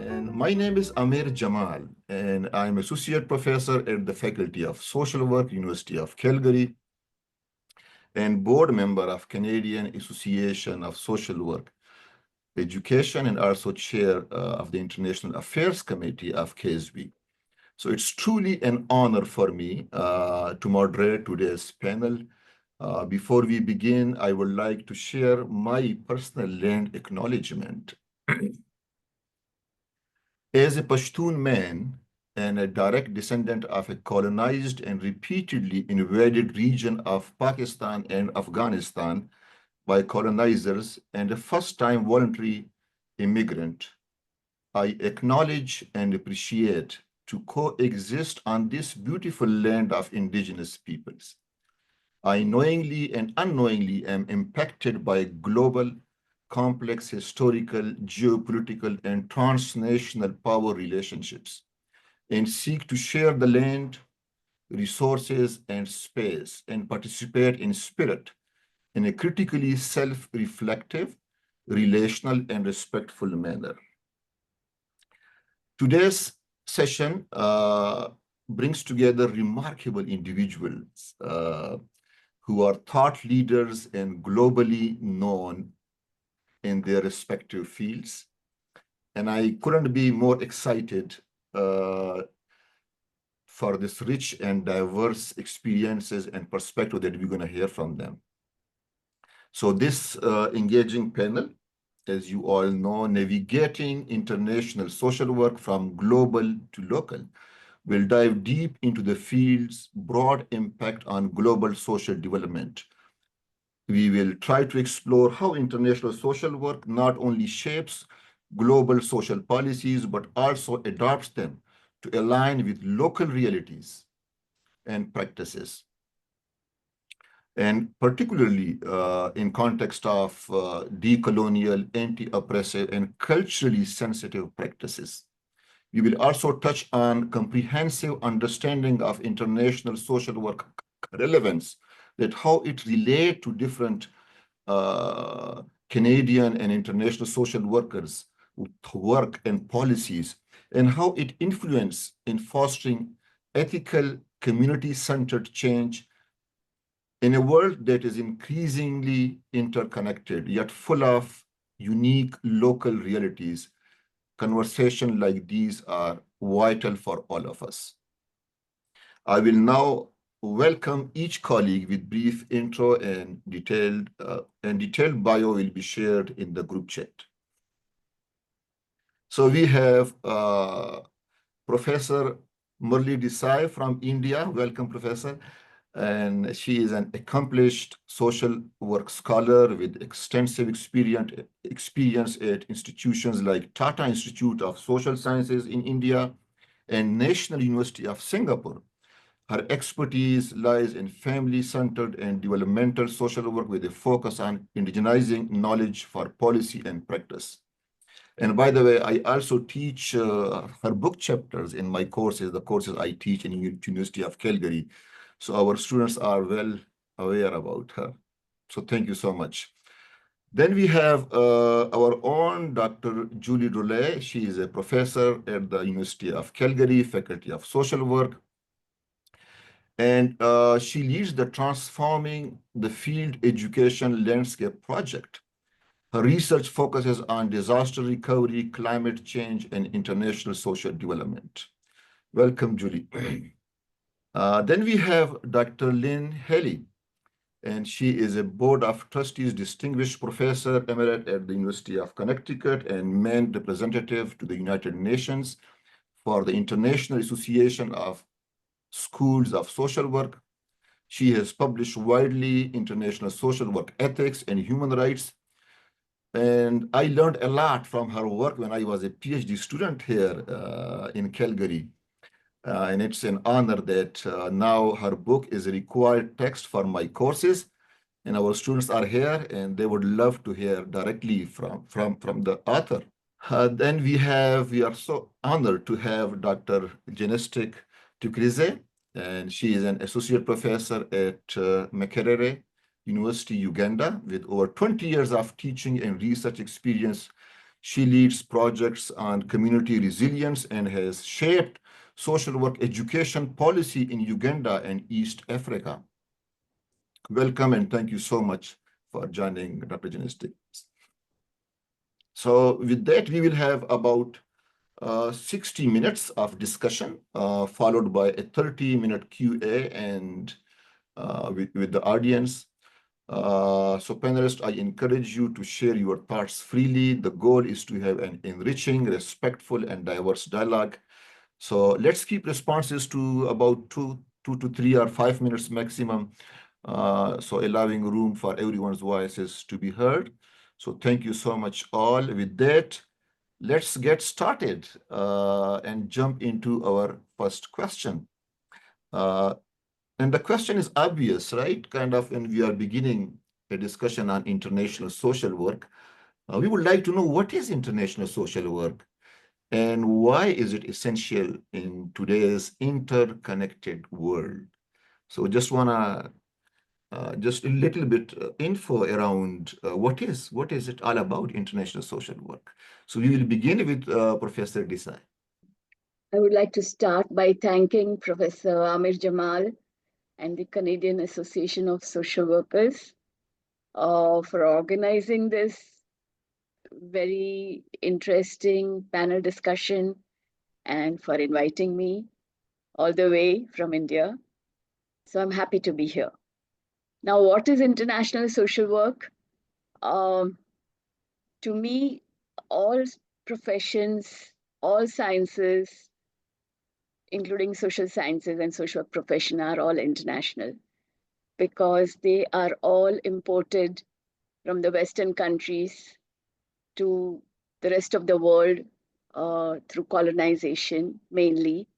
And my name is Aamir Jamal, and I'm Associate Professor at the Faculty of Social Work, University of Calgary, and board member of Canadian Association of Social Work Education, and also chair of the International Affairs Committee of KSB. So it's truly an honor for me to moderate today's panel. Before we begin, I would like to share my personal land acknowledgement. As a Pashtun man and a direct descendant of a colonized and repeatedly invaded region of Pakistan and Afghanistan by colonizers and a first-time voluntary immigrant, I acknowledge and appreciate to coexist on this beautiful land of indigenous peoples. I knowingly and unknowingly am impacted by global, complex historical, geopolitical, and transnational power relationships, and seek to share the land, resources, and space, and participate in spirit in a critically self-reflective, relational, and respectful manner. Today's session brings together remarkable individuals who are thought leaders and globally known in their respective fields. And I couldn't be more excited for this rich and diverse experiences and perspective that we're going to hear from them. So this engaging panel, as you all know, navigating international social work from global to local, will dive deep into the field's broad impact on global social development. We will try to explore how international social work not only shapes global social policies, but also adapts them to align with local realities and practices. And particularly in context of decolonial, anti-oppressive, and culturally sensitive practices. We will also touch on comprehensive understanding of international social work relevance, that how it relates to different Canadian and international social workers' work and policies, and how it influences in fostering ethical, community-centered change in a world that is increasingly interconnected, yet full of unique local realities. Conversations like these are vital for all of us. I will now welcome each colleague with brief intro and detailed bio will be shared in the group chat. So we have Professor Murli Desai from India. Welcome, Professor. And she is an accomplished social work scholar with extensive experience at institutions like Tata Institute of Social Sciences in India and National University of Singapore. Her expertise lies in family-centered and developmental social work with a focus on indigenizing knowledge for policy and practice. And by the way, I also teach her book chapters in my courses, the courses I teach in University of Calgary. So our students are well aware about her. So thank you so much. Then we have our own Dr. Julie Drolet. She is a professor at the University of Calgary, Faculty of Social Work. And she leads the Transforming the Field Education Landscape project. Her research focuses on disaster recovery, climate change, and international social development. Welcome, Julie. Then we have Dr. Lynne Healy, and she is a Board of Trustees Distinguished Professor Emerite at the University of Connecticut and main representative to the United Nations for the International Association of Schools of Social Work. She has published widely international social work ethics and human rights. And I learned a lot from her work when I was a PhD student here in Calgary. And it's an honor that now her book is a required text for my courses. And our students are here and they would love to hear directly from the author. Then we are so honored to have Dr. Janestic and she is an associate professor at Makerere University, Uganda, with over 20 years of teaching and research experience. She leads projects on community resilience and has shaped social work education policy in Uganda and East Africa. Welcome and thank you so much for joining Dr. Janestic. So with that, we will have about 60 minutes of discussion, followed by a 30-minute QA and with the audience. So panelists, I encourage you to share your thoughts freely. The goal is to have an enriching, respectful, and diverse dialogue. So let's keep responses to about 2 to 3 or 5 minutes maximum, so allowing room for everyone's voices to be heard. So thank you so much all. With that, let's get started and jump into our first question. And the question is obvious, right? Kind of when we are beginning a discussion on international social work, we would like to know what is international social work and why is it essential in today's interconnected world? So just want to just a little bit info around what is it all about, international social work. So we will begin with Professor Desai. I would like to start by thanking Professor Aamir Jamal and the Canadian Association of Social Workers for organizing this very interesting panel discussion and for inviting me all the way from India. So I'm happy to be here. Now, what is international social work? To me, all professions, all sciences, including social sciences and social work profession, are all international because they are all imported from the Western countries to the rest of the world through colonization mainly.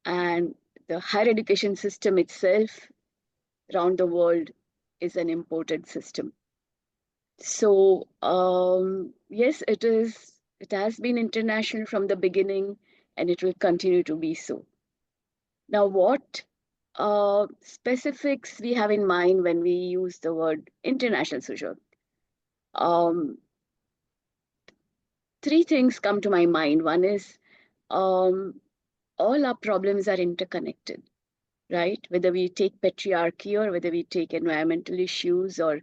And the higher education system itself around the world is an imported system. So yes, it has been international from the beginning and it will continue to be so. Now, what specifics we have in mind when we use the word international social? Three things come to my mind. One is all our problems are interconnected, right? Whether we take patriarchy or whether we take environmental issues or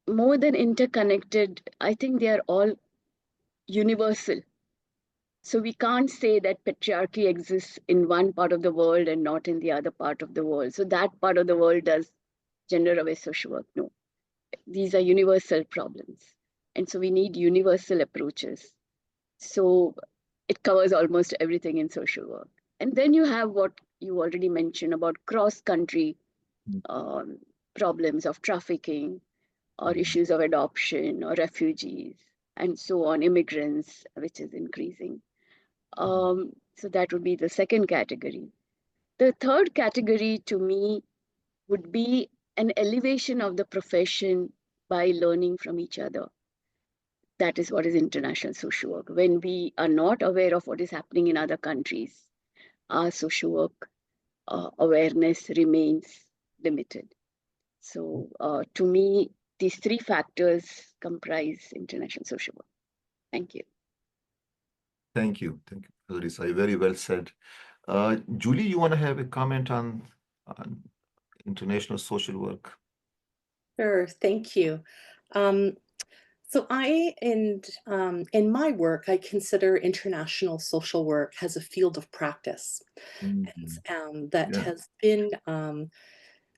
more than interconnected, I think they are all universal. So we can't say that patriarchy exists in one part of the world and not in the other part of the world. So that part of the world does gender-aware social work. No, these are universal problems. And so we need universal approaches. So it covers almost everything in social work. And then you have what you already mentioned about cross-country problems of trafficking or issues of adoption or refugees and so on, immigrants, which is increasing. So that would be the second category. The third category to me would be an elevation of the profession by learning from each other. That is what is international social work. When we are not aware of what is happening in other countries, our social work awareness remains limited. So to me, these three factors comprise international social work. Thank you. Thank you. Thank you, Desai. Very well said. Julie, you want to have a comment on international social work? Sure, thank you. So in my work, I consider international social work as a field of practice, and that has been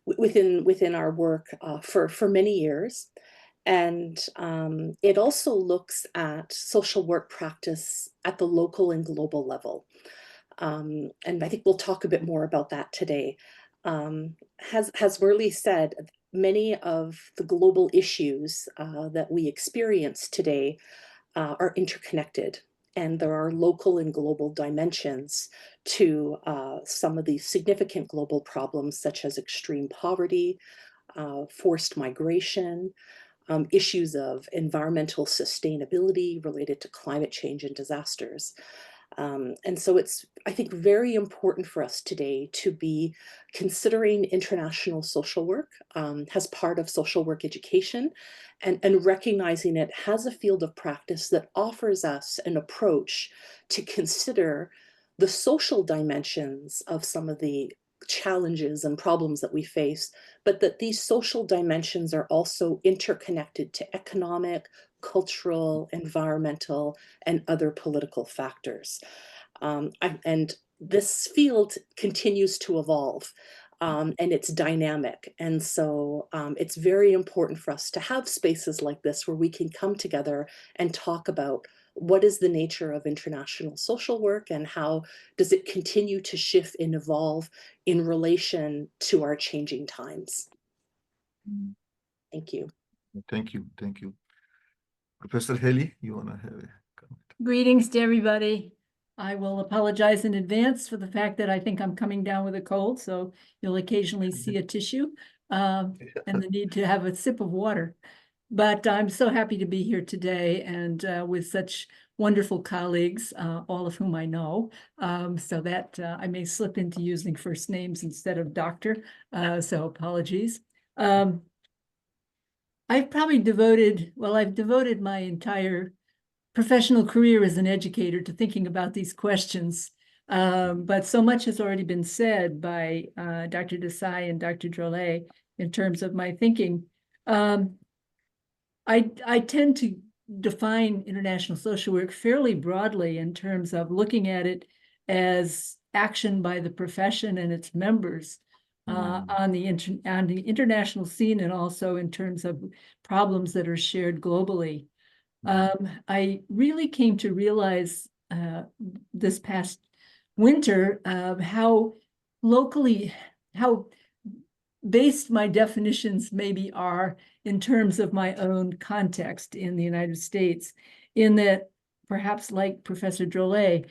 within our work for many years. And it also looks at social work practice at the local and global level. And I think we'll talk a bit more about that today. As Murli said, many of the global issues that we experience today are interconnected, and there are local and global dimensions to some of these significant global problems, such as extreme poverty, forced migration, issues of environmental sustainability related to climate change and disasters. And so it's, I think, very important for us today to be considering international social work as part of social work education, and recognizing it as a field of practice that offers us an approach to consider the social dimensions of some of the challenges and problems that we face, but that these social dimensions are also interconnected to economic, cultural, environmental, and other political factors. And this field continues to evolve, and it's dynamic. And so it's very important for us to have spaces like this where we can come together and talk about what is the nature of international social work and how does it continue to shift and evolve in relation to our changing times. Thank you. Thank you. Thank you. Professor Healy, you want to have a comment? Greetings to everybody. I will apologize in advance for the fact that I think I'm coming down with a cold, so you'll occasionally see a tissue and the need to have a sip of water. But I'm so happy to be here today and with such wonderful colleagues, all of whom I know, so that I may slip into using first names instead of doctor, so apologies. I've devoted my entire professional career as an educator to thinking about these questions. But so much has already been said by Dr. Desai and Dr. Drolet in terms of my thinking. I tend to define international social work fairly broadly in terms of looking at it as action by the profession and its members on the international scene, and also in terms of problems that are shared globally. I really came to realize this past winter how based my definitions maybe are in terms of my own context in the United States, in that perhaps like Professor Drolet,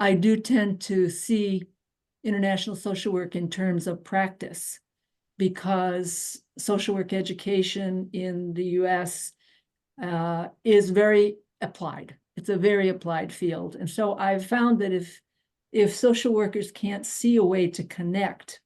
I do tend to see international social work in terms of practice, because social work education in the US is very applied. It's a very applied field. And so I've found that if social workers can't see a way to connect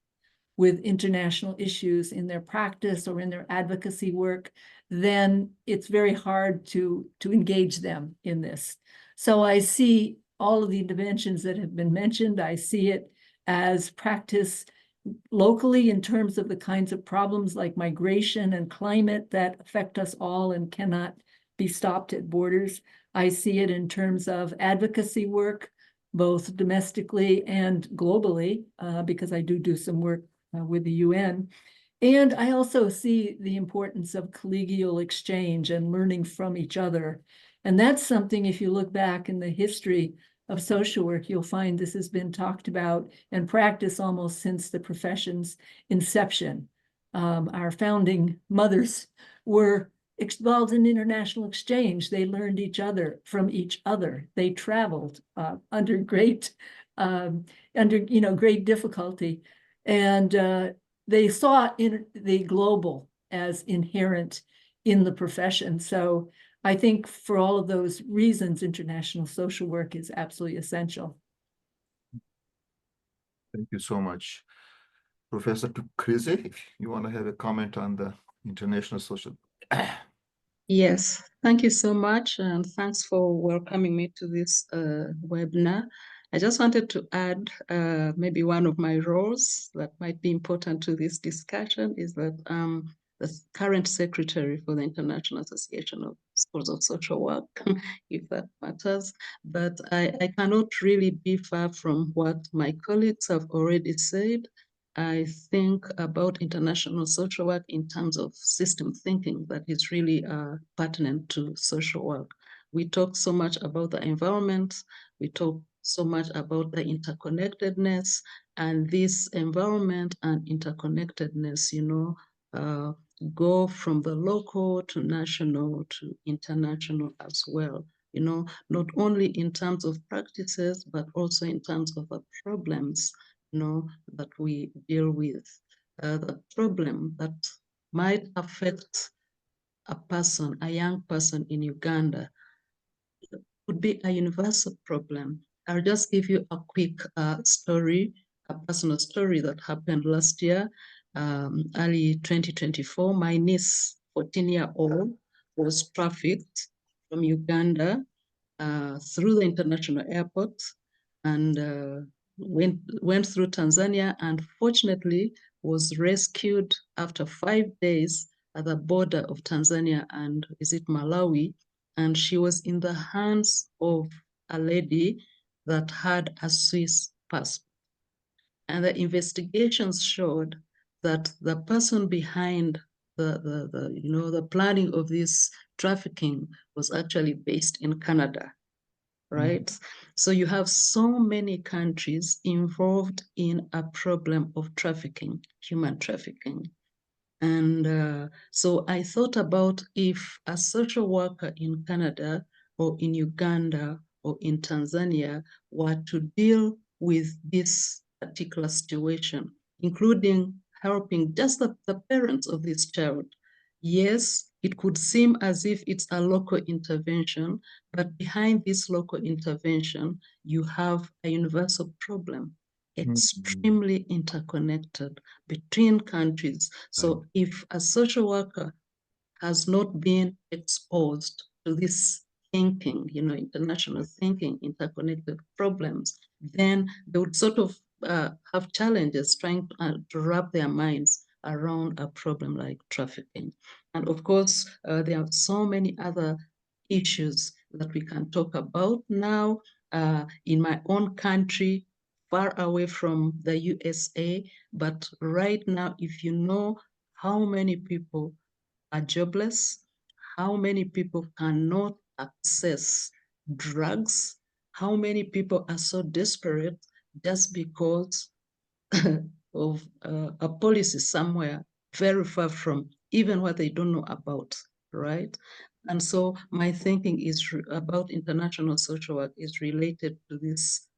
with international issues in their practice or in their advocacy work, then it's very hard to engage them in this. So I see all of the dimensions that have been mentioned. I see it as practice locally in terms of the kinds of problems like migration and climate that affect us all and cannot be stopped at borders. I see it in terms of advocacy work, both domestically and globally, because I do some work with the UN. And I also see the importance of collegial exchange and learning from each other. And that's something, if you look back in the history of social work, you'll find this has been talked about and practiced almost since the profession's inception. Our founding mothers were involved in international exchange. They learned from each other. They traveled under great difficulty, and they saw the global as inherent in the profession. So I think for all of those reasons, international social work is absolutely essential. Thank you so much. Professor Twikirize, if you want to have a comment on the international social. Yes, thank you so much, and thanks for welcoming me to this webinar. I just wanted to add maybe one of my roles that might be important to this discussion is that the current secretary for the International Association of Schools of Social Work, if that matters. But I cannot really be far from what my colleagues have already said. I think about international social work in terms of system thinking that is really pertinent to social work. We talk so much about the environment, we talk so much about the interconnectedness, and this environment and interconnectedness, go from the local to national to international as well. Not only in terms of practices, but also in terms of the problems that we deal with. The problem that might affect a young person in Uganda could be a universal problem I'll just give you a quick story, a personal story that happened last year, early 2024. My niece, 14-year-old, was trafficked from Uganda through the international airport and went through Tanzania, and fortunately was rescued after 5 days at the border of Tanzania and Malawi. And she was in the hands of a lady that had a Swiss passport. And the investigations showed that the person behind the planning of this trafficking was actually based in Canada, right? So you have so many countries involved in a problem of trafficking, human trafficking. And so I thought about if a social worker in Canada or in Uganda or in Tanzania were to deal with this particular situation, including helping just the parents of this child. Yes, it could seem as if it's a local intervention, but behind this local intervention, you have a universal problem, extremely interconnected between countries. So if a social worker has not been exposed to this thinking, international thinking, interconnected problems, then they would sort of have challenges trying to wrap their minds around a problem like trafficking. And of course, there are so many other issues that we can talk about now. In my own country, far away from the USA, but right now, if you know how many people are jobless, how many people cannot access drugs, how many people are so desperate just because of a policy somewhere very far from even what they don't know about, right? And so my thinking is about international social work is related to this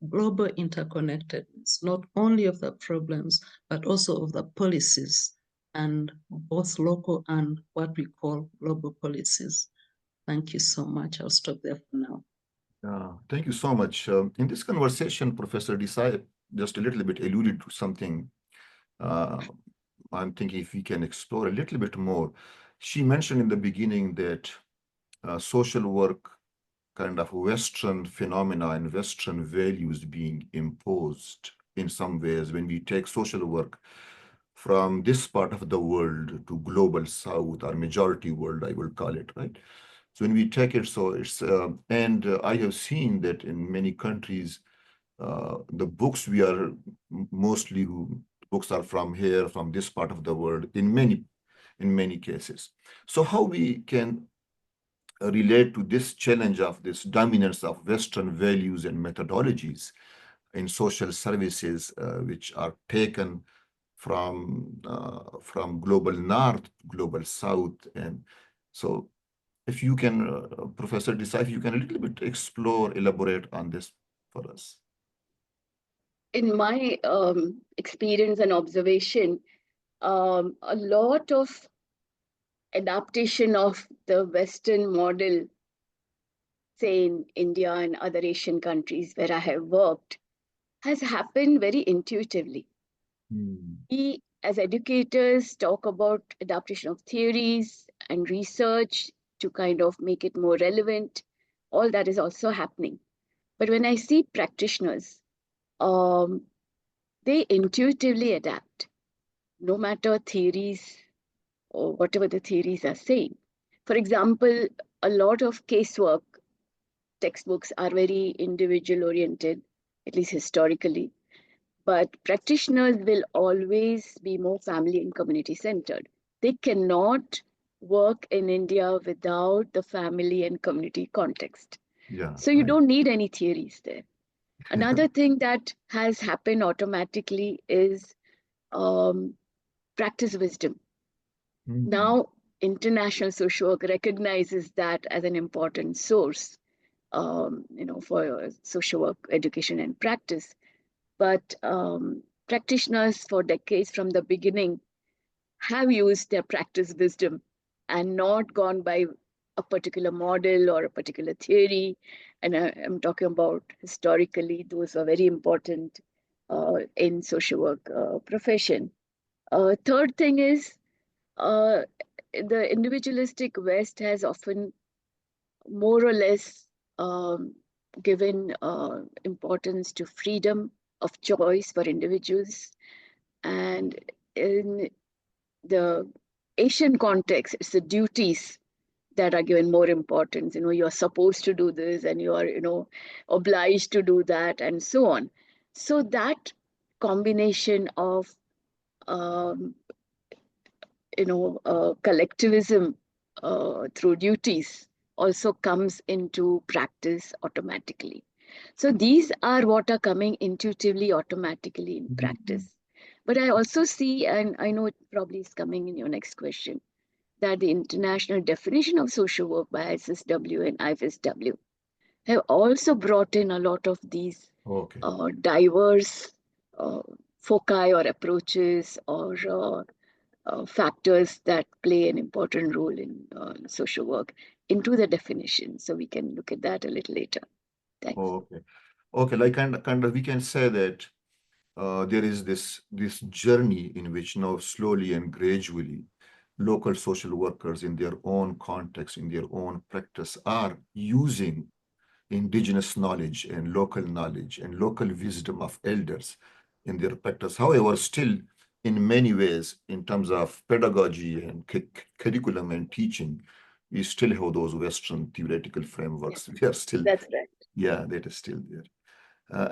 global interconnectedness, not only of the problems, but also of the policies, and both local and what we call global policies. Thank you so much. I'll stop there for now. Thank you so much. In this conversation, Professor Desai just a little bit alluded to something. I'm thinking if we can explore a little bit more. She mentioned in the beginning that social work kind of Western phenomena and Western values being imposed in some ways when we take social work from this part of the world to global South or majority world, I will call it, right? So when we take it, so it's, I have seen that in many countries, the books we are mostly, books are from here, from this part of the world, in many cases. So how we can relate to this challenge of this dominance of Western values and methodologies in social services, which are taken from global North, global South. And so if you can, Professor Desai, if you can a little bit explore, elaborate on this for us. In my experience and observation, a lot of adaptation of the Western model, say in India and other Asian countries where I have worked, has happened very intuitively. We, as educators, talk about adaptation of theories and research to kind of make it more relevant. All that is also happening. But when I see practitioners, they intuitively adapt, no matter theories or whatever the theories are saying. For example, a lot of casework textbooks are very individual oriented, at least historically. But practitioners will always be more family and community centered. They cannot work in India without the family and community context. So you don't need any theories there. Another thing that has happened automatically is practice wisdom. Now, international social work recognizes that as an important source, for social work education and practice. But practitioners for decades from the beginning have used their practice wisdom and not gone by a particular model or a particular theory. And I'm talking about historically, those are very important in social work profession. Third thing is the individualistic West has often more or less given importance to freedom of choice for individuals. And in the Asian context, it's the duties that are given more importance. You're supposed to do this and you are, obliged to do that and so on. So that combination of, collectivism through duties also comes into practice automatically. So these are what are coming intuitively, automatically in practice. But I also see, and I know it probably is coming in your next question, that the international definition of social work by ISSW and IFSW have also brought in a lot of these diverse foci or approaches or factors that play an important role in social work into the definition. So we can look at that a little later. Thanks. Okay, like kind of we can say that there is this journey in which now slowly and gradually local social workers in their own context, in their own practice, are using indigenous knowledge and local wisdom of elders in their practice. However, still in many ways, in terms of pedagogy and curriculum and teaching, we still have those Western theoretical frameworks. We are still, that's right. Yeah, that is still there.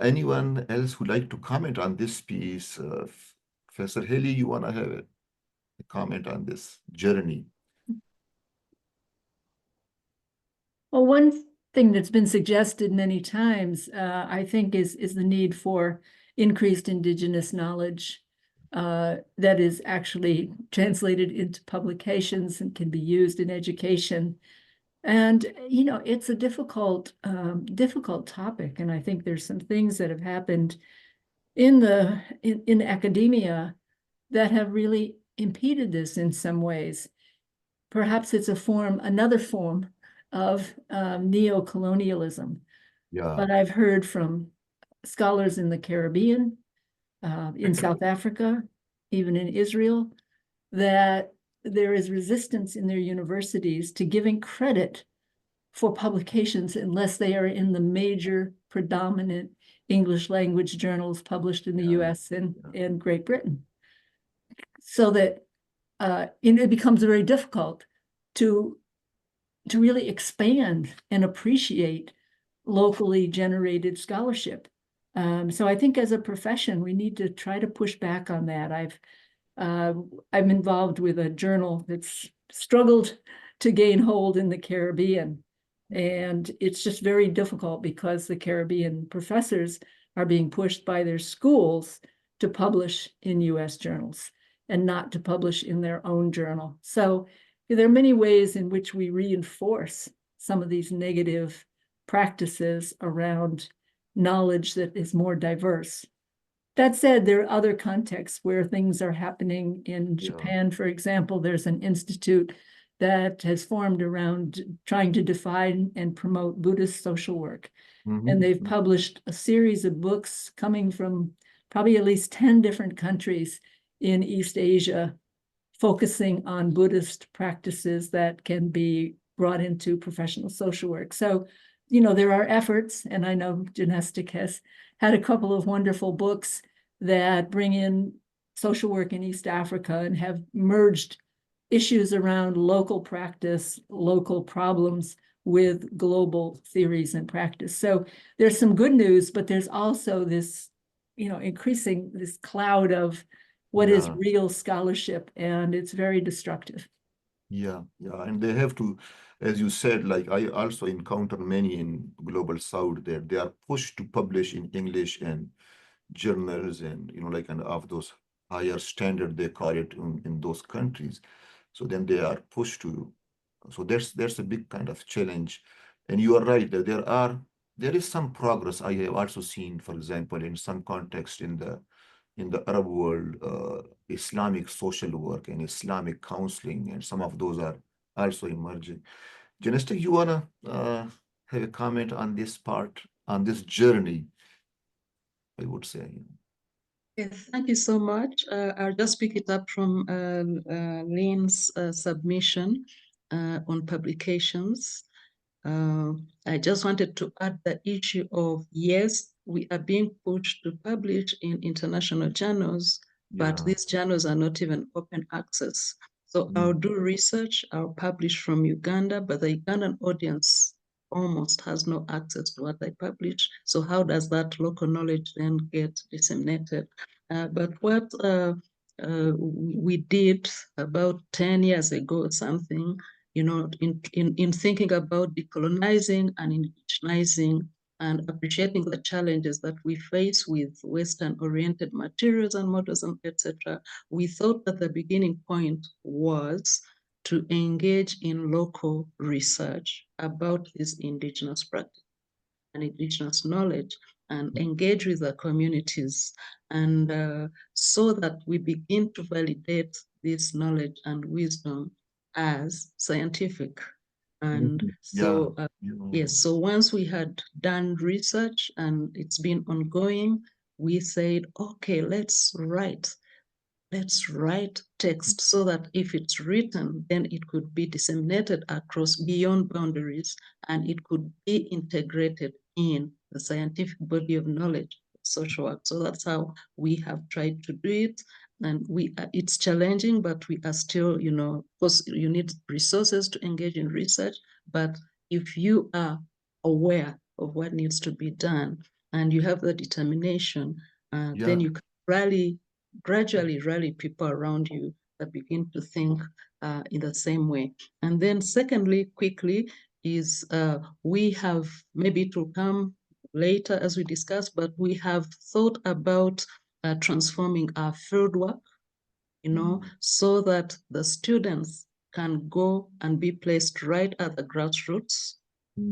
Anyone else who'd like to comment on this piece? Professor Healy, you want to have a comment on this journey? Well, one thing that's been suggested many times, I think, is the need for increased Indigenous knowledge that is actually translated into publications and can be used in education. And, it's a difficult topic. And I think there's some things that have happened in academia that have really impeded this in some ways. Perhaps it's another form of neo-colonialism. Yeah. But I've heard from scholars in the Caribbean, in South Africa, even in Israel, that there is resistance in their universities to giving credit for publications unless they are in the major predominant English language journals published in the US and Great Britain. So that it becomes very difficult to really expand and appreciate locally generated scholarship. So I think as a profession, we need to try to push back on that. I'm involved with a journal that's struggled to gain hold in the Caribbean. And it's just very difficult because the Caribbean professors are being pushed by their schools to publish in US journals and not to publish in their own journal. So there are many ways in which we reinforce some of these negative practices around knowledge that is more diverse. That said, there are other contexts where things are happening. In Japan, for example, there's an institute that has formed around trying to define and promote Buddhist social work. And they've published a series of books coming from probably at least 10 different countries in East Asia, focusing on Buddhist practices that can be brought into professional social work. So, there are efforts, and I know Janestic has had a couple of wonderful books that bring in social work in East Africa and have merged issues around local practice, local problems with global theories and practice. So there's some good news, but there's also this, increasing this cloud of what is real scholarship, and it's very destructive. Yeah, and they have to, as you said, like I also encounter many in Global South that they are pushed to publish in English and journals and, and of those higher standard, they call it in those countries. So then they are pushed to, so there's a big kind of challenge. And you are right that there is some progress. I have also seen, for example, in some context in the Arab world, Islamic social work and Islamic counseling, and some of those are also emerging. Janestic, you wanna have a comment on this part, on this journey, I would say. Yes, thank you so much. I'll just pick it up from Lynne's submission on publications. I just wanted to add the issue of, yes, we are being pushed to publish in international journals, but Yeah. these journals are not even open access. So I'll do research, I'll publish from Uganda, but the Ugandan audience almost has no access to what I publish. So how does that local knowledge then get disseminated? But what we did about 10 years ago or something, in thinking about decolonizing and indigenizing and appreciating the challenges that we face with Western-oriented materials and models, and etc., we thought that the beginning point was to engage in local research about this indigenous practice and indigenous knowledge and engage with the communities, and so that we begin to validate this knowledge and wisdom as scientific. And so, yes, so once we had done research and it's been ongoing, we said, okay, let's write text so that if it's written, then it could be disseminated across beyond boundaries, and it could be integrated in the scientific body of knowledge, social work. So that's how we have tried to do it. And it's challenging, but we are still, of course, you need resources to engage in research. But if you are aware of what needs to be done and you have the determination, then you can gradually rally people around you that begin to think in the same way. And then secondly, quickly, is we have, maybe it will come later as we discuss, but we have thought about transforming our fieldwork, so that the students can go and be placed right at the grassroots,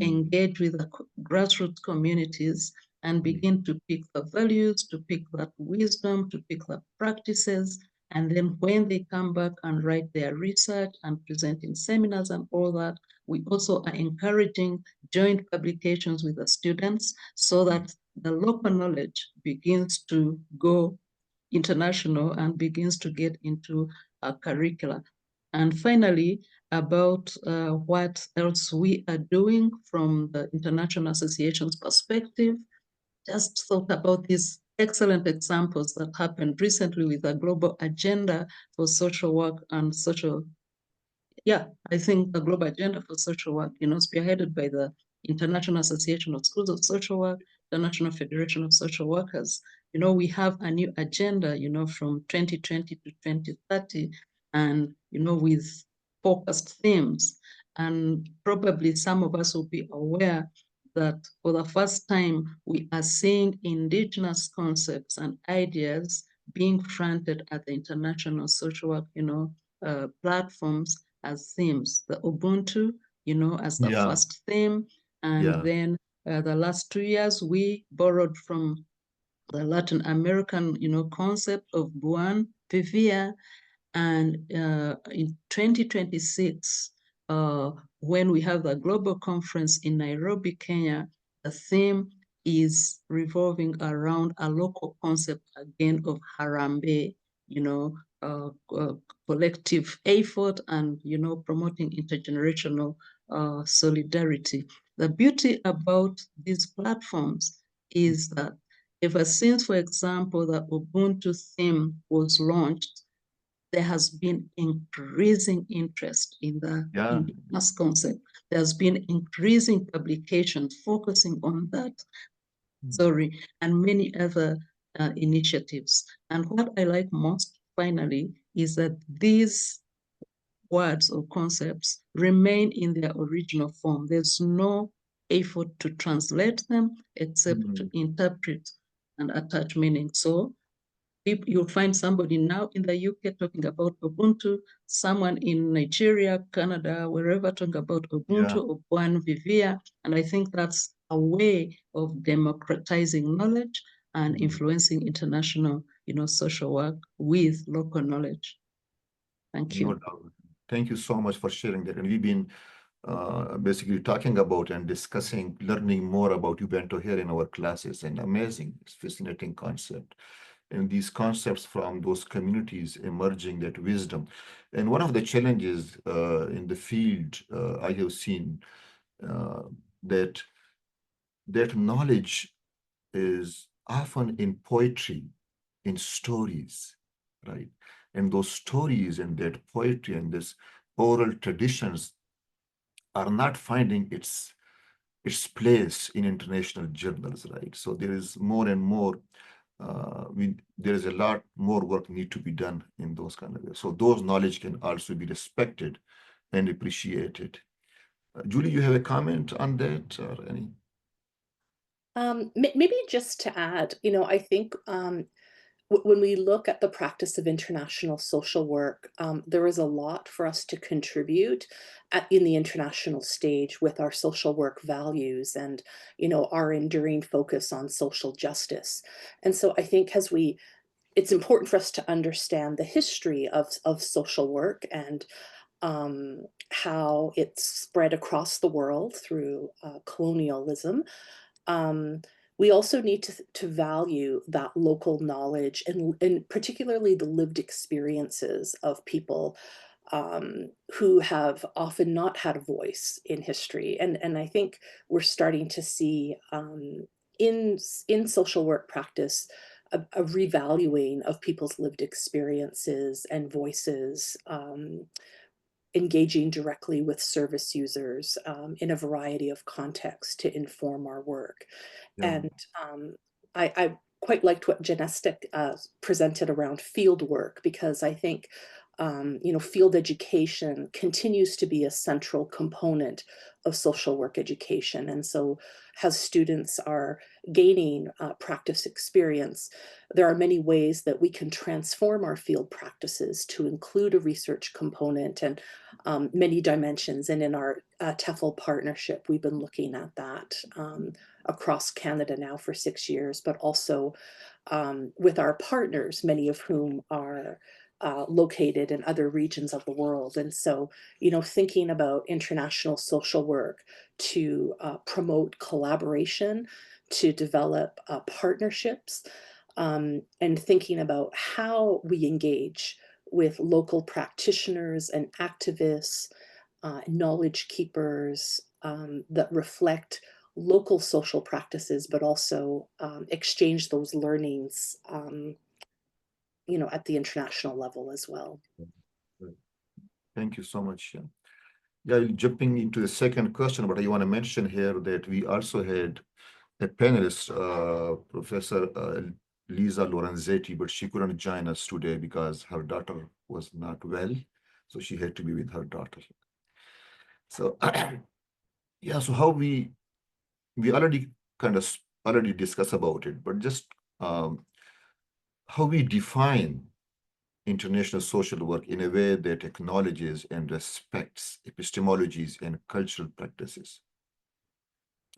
engage with the grassroots communities, and begin to pick the values, to pick that wisdom, to pick the practices. And then when they come back and write their research and present in seminars and all that, we also are encouraging joint publications with the students so that the local knowledge begins to go international and begins to get into our curricula. And finally, about what else we are doing from the International Association's perspective, just thought about these excellent examples that happened recently with the Global Agenda for Social Work and Social, I think the Global Agenda for Social Work, spearheaded by the International Association of Schools of Social Work, the National Federation of Social Workers. We have a new agenda, from 2020 to 2030, and, with focused themes. And probably some of us will be aware that for the first time, we are seeing indigenous concepts and ideas being fronted at the international social work, platforms as themes. The Ubuntu, as the first theme. And then the last 2 years, we borrowed from the Latin American, concept of Buan Vivia. And in 2026, when we have the global conference in Nairobi, Kenya, the theme is revolving around a local concept again of Harambe, collective effort and, promoting intergenerational solidarity. The beauty about these platforms is that ever since, for example, the Ubuntu theme was launched, there has been increasing interest in the indigenous concept. There's been increasing publications focusing on that, and many other initiatives. And what I like most, finally, is that these words or concepts remain in their original form. There's no effort to translate them except to interpret and attach meaning. So you'll find somebody now in the UK talking about Ubuntu, someone in Nigeria, Canada, wherever talking about Ubuntu or Buan Vivia. And I think that's a way of democratizing knowledge and influencing international, social work with local knowledge. Thank you. No doubt. Thank you so much for sharing that. And we've been basically talking about and discussing, learning more about Ubuntu here in our classes, and amazing, it's fascinating concept. And these concepts from those communities emerging, that wisdom. And one of the challenges in the field I have seen that knowledge is often in poetry, in stories, right? And those stories and that poetry and this oral traditions are not finding its place in international journals, right? So there is more and more, there is a lot more work need to be done in those kind of ways. So those knowledge can also be respected and appreciated. Julie, you have a comment on that or any? Maybe just to add, I think when we look at the practice of international social work, there is a lot for us to contribute in the international stage with our social work values and, our enduring focus on social justice. And so I think it's important for us to understand the history of social work and how it's spread across the world through colonialism. We also need to value that local knowledge and particularly the lived experiences of people who have often not had a voice in history. And I think we're starting to see in social work practice a revaluing of people's lived experiences and voices, engaging directly with service users in a variety of contexts to inform our work. Yeah. And I quite liked what Janestic presented around field work, because I think field education continues to be a central component of social work education. And so as students are gaining practice experience, there are many ways that we can transform our field practices to include a research component and many dimensions. And in our TEFL partnership, we've been looking at that across Canada now for 6 years, but also with our partners, many of whom are located in other regions of the world. And so, thinking about international social work to promote collaboration, to develop partnerships, and thinking about how we engage with local practitioners and activists, knowledge keepers that reflect local social practices, but also exchange those learnings at the international level as well. Thank you so much. Yeah, jumping into the second question, but I want to mention here that we also had a panelist, Professor Liza Lorenzetti, but she couldn't join us today because her daughter was not well. So she had to be with her daughter. So yeah, so how we already already discussed about it, but just how we define international social work in a way that acknowledges and respects epistemologies and cultural practices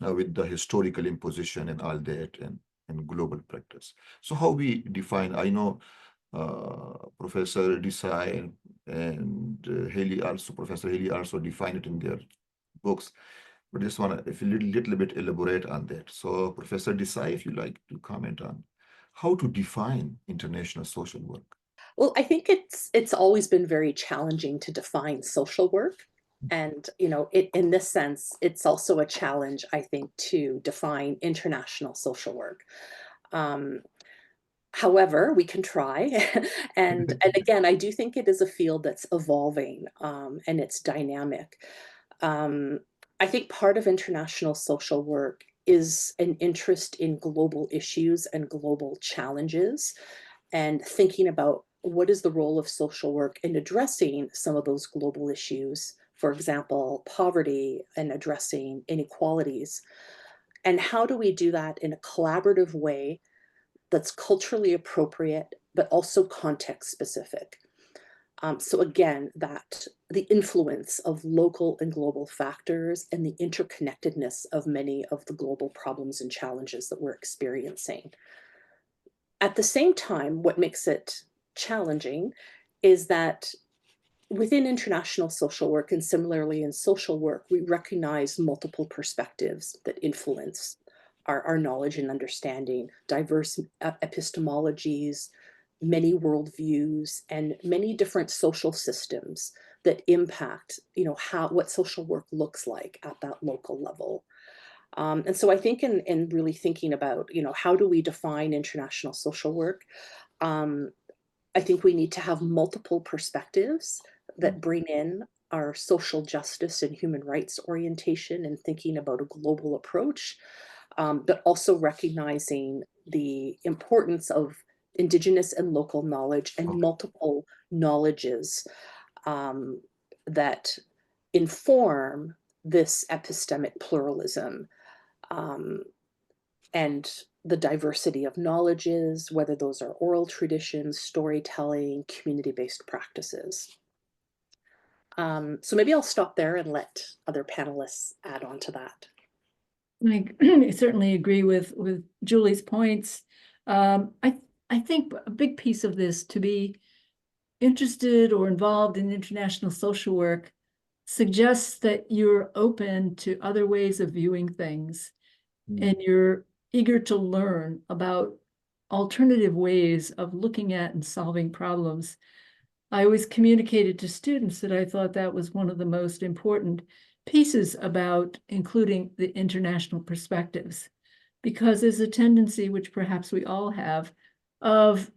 with the historical imposition and all that and global practice. So how we define, I know Professor Desai and Healy also, Professor Healy also define it in their books, but just want to, if a little bit elaborate on that. So Professor Desai, if you like to comment on how to define international social work. Well, I think it's always been very challenging to define social work. And, in this sense, it's also a challenge, I think, to define international social work. However, we can try. and again, I do think it is a field that's evolving and it's dynamic. I think part of international social work is an interest in global issues and global challenges, and thinking about what is the role of social work in addressing some of those global issues, for example, poverty, and addressing inequalities. And how do we do that in a collaborative way that's culturally appropriate, but also context specific? So again, that the influence of local and global factors and the interconnectedness of many of the global problems and challenges that we're experiencing. At the same time, what makes it challenging is that within international social work, and similarly in social work, we recognize multiple perspectives that influence our knowledge and understanding, diverse epistemologies, many worldviews, and many different social systems that impact, what social work looks like at that local level. And so I think in really thinking about, how do we define international social work? I think we need to have multiple perspectives that bring in our social justice and human rights orientation and thinking about a global approach, but also recognizing the importance of Indigenous and local knowledge and multiple knowledges that inform this epistemic pluralism and the diversity of knowledges, whether those are oral traditions, storytelling, community-based practices. So maybe I'll stop there and let other panelists add on to that. I certainly agree with Julie's points. I think a big piece of this, to be interested or involved in international social work, suggests that you're open to other ways of viewing things, and you're eager to learn about alternative ways of looking at and solving problems. I always communicated to students that I thought that was one of the most important pieces about including the international perspectives, because there's a tendency, which perhaps we all have, of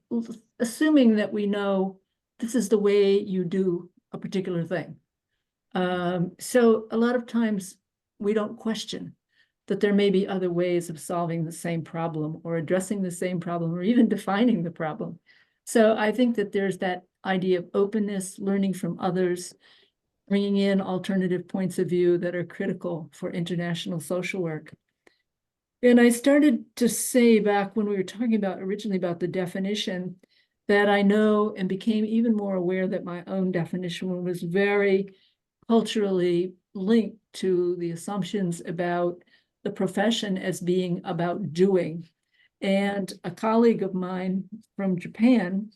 assuming that we know this is the way you do a particular thing. So a lot of times we don't question that there may be other ways of solving the same problem or addressing the same problem or even defining the problem. So I think that there's that idea of openness, learning from others, bringing in alternative points of view that are critical for international social work. And I started to say back when we were talking about originally about the definition, that I know and became even more aware that my own definition was very culturally linked to the assumptions about the profession as being about doing. And a colleague of mine from Japan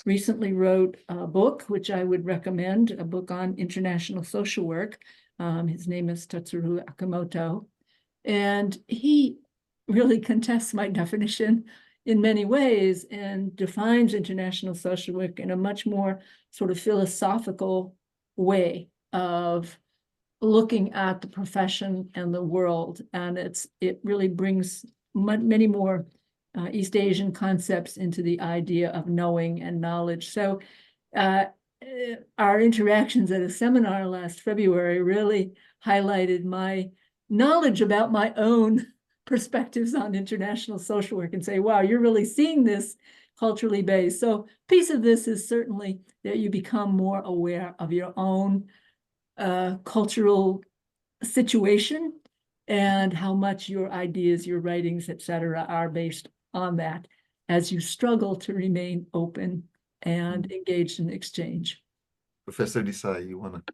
recently wrote a book, which I would recommend, a book on international social work. His name is Tatsuru Akimoto. And he really contests my definition in many ways and defines international social work in a much more sort of philosophical way of looking at the profession and the world. And it really brings many more East Asian concepts into the idea of knowing and knowledge. So our interactions at a seminar last February really highlighted my knowledge about my own perspectives on international social work and say, wow, you're really seeing this culturally based. So piece of this is certainly that you become more aware of your own cultural situation and how much your ideas, your writings, etc., are based on that as you struggle to remain open and engaged in exchange. Professor Desai, you want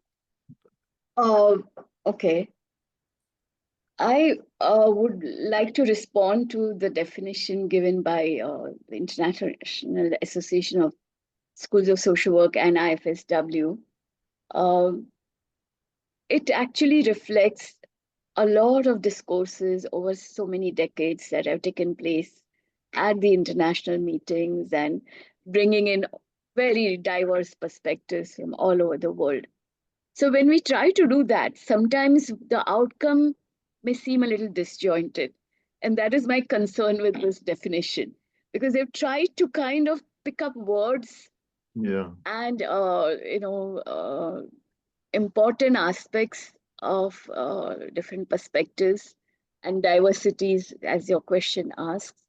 to? Okay. I would like to respond to the definition given by the International Association of Schools of Social Work and IFSW. It actually reflects a lot of discourses over so many decades that have taken place at the international meetings and bringing in very diverse perspectives from all over the world. So when we try to do that, sometimes the outcome may seem a little disjointed. And that is my concern with this definition, because they've tried to kind of pick up words and, important aspects of different perspectives and diversities, as your question asks.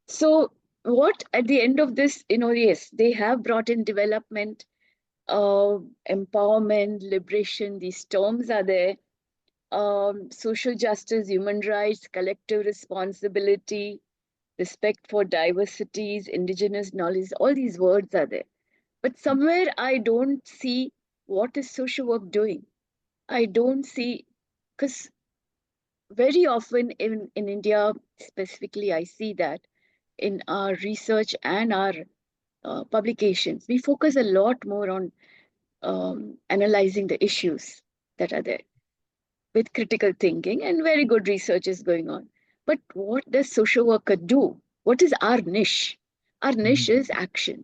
So what at the end of this, yes, they have brought in development, empowerment, liberation, these terms are there. Social justice, human rights, collective responsibility, respect for diversities, indigenous knowledge, all these words are there. But somewhere I don't see what is social work doing. I don't see, because very often in India specifically, I see that in our research and our publications, we focus a lot more on analyzing the issues that are there with critical thinking, and very good research is going on. But what does social worker do? What is our niche? Our niche is action,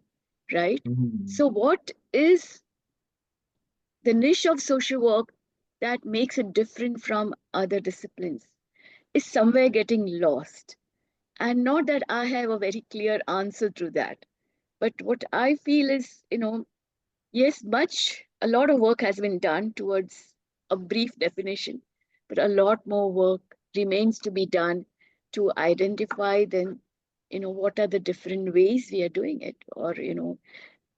right? So what is the niche of social work that makes it different from other disciplines? Is somewhere getting lost. And not that I have a very clear answer to that. But what I feel is, yes, a lot of work has been done towards a brief definition, but a lot more work remains to be done to identify then, what are the different ways we are doing it. Or,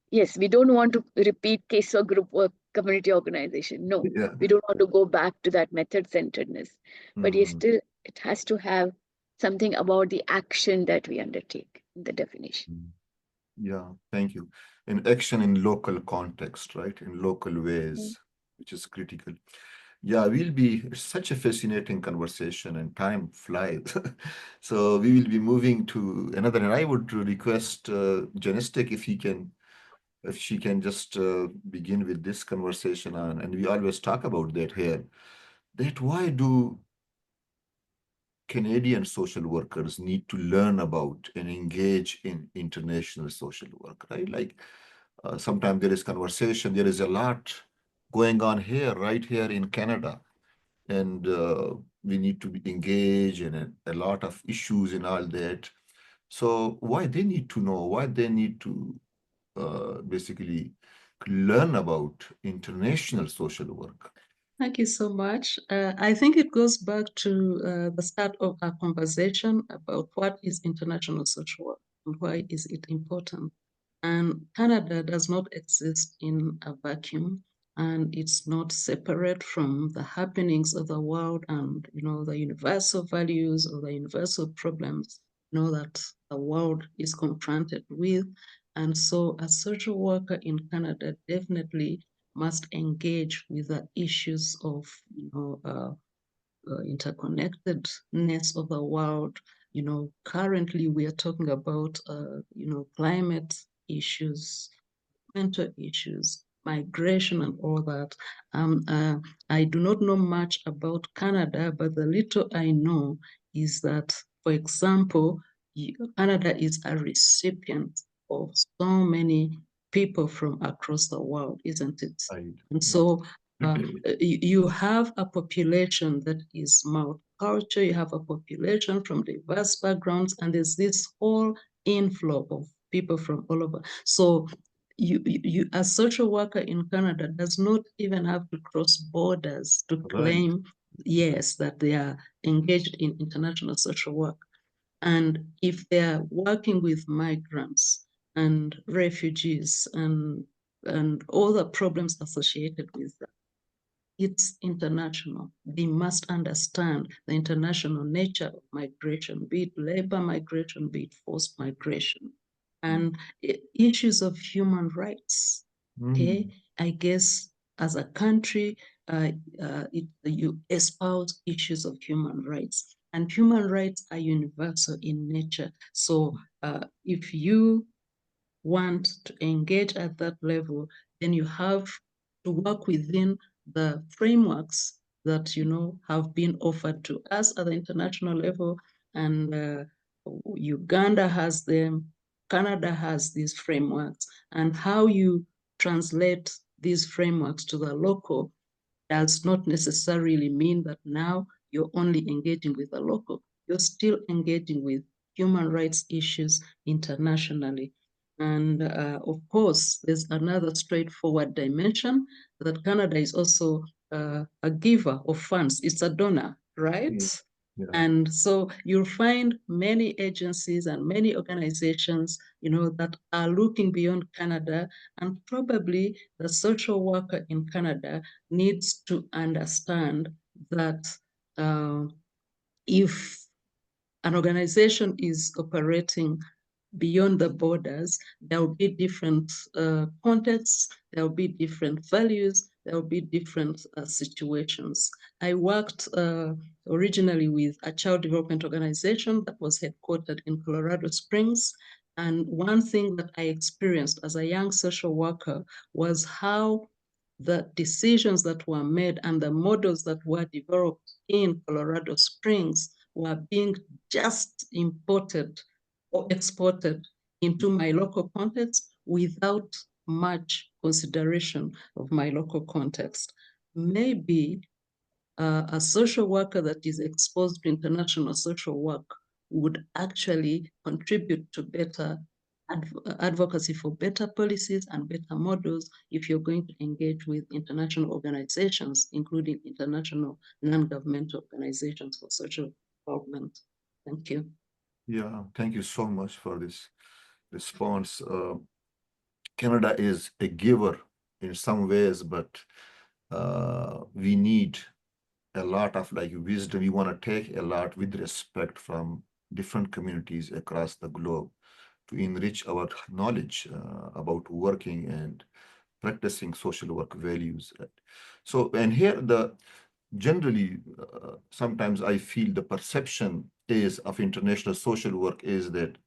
yes, we don't want to repeat case or group work, community organization. No, Yeah. we don't want to go back to that method-centeredness. But yes, still, it has to have something about the action that we undertake in the definition. Yeah, thank you. And action in local context, right? In local ways, which is critical. Yeah, it's such a fascinating conversation and time flies. So we will be moving to another, and I would request Janestic if she can just begin with this conversation on, and we always talk about that here, that why do Canadian social workers need to learn about and engage in international social work, right? Like sometimes there is conversation, there is a lot going on here, right here in Canada, and we need to be engaged in a lot of issues and all that. So why they need to know, why they need to basically learn about international social work? Thank you so much. I think it goes back to the start of our conversation about what is international social work and why is it important. And Canada does not exist in a vacuum, and it's not separate from the happenings of the world and the universal values or the universal problems that the world is confronted with. And so a social worker in Canada definitely must engage with the issues of interconnectedness of the world. Currently we are talking about climate issues, mental issues, migration, and all that. I do not know much about Canada, but the little I know is that, for example, Canada is a recipient of so many people from across the world, isn't it? Right. And so you have a population that is multicultural, you have a population from diverse backgrounds, and there's this whole inflow of people from all over. So you a social worker in Canada does not even have to cross borders to claim, yes, that they are engaged in international social work. And if they are working with migrants and refugees and all the problems associated with that, it's international. They must understand the international nature of migration, be it labor migration, be it forced migration, and issues of human rights. Okay, I guess as a country, you espouse issues of human rights, and human rights are universal in nature. So if you want to engage at that level, then you have to work within the frameworks that have been offered to us at the international level, and Uganda has them, Canada has these frameworks, and how you translate these frameworks to the local does not necessarily mean that now you're only engaging with the local. You're still engaging with human rights issues internationally. And of course, there's another straightforward dimension that Canada is also a giver of funds. It's a donor, right? Yeah. And so you'll find many agencies and many organizations, that are looking beyond Canada, and probably the social worker in Canada needs to understand that if an organization is operating beyond the borders, there will be different contexts, there will be different values, there will be different situations. I worked originally with a child development organization that was headquartered in Colorado Springs. And one thing that I experienced as a young social worker was how the decisions that were made and the models that were developed in Colorado Springs were being just imported or exported into my local context without much consideration of my local context. Maybe a social worker that is exposed to international social work would actually contribute to better advocacy for better policies and better models if you're going to engage with international organizations, including international non-governmental organizations for social development. Thank you. Yeah, thank you so much for this response. Canada is a giver in some ways, but we need a lot of like wisdom. We want to take a lot with respect from different communities across the globe to enrich our knowledge about working and practicing social work values. So, and here generally, sometimes I feel the perception is of international social work is that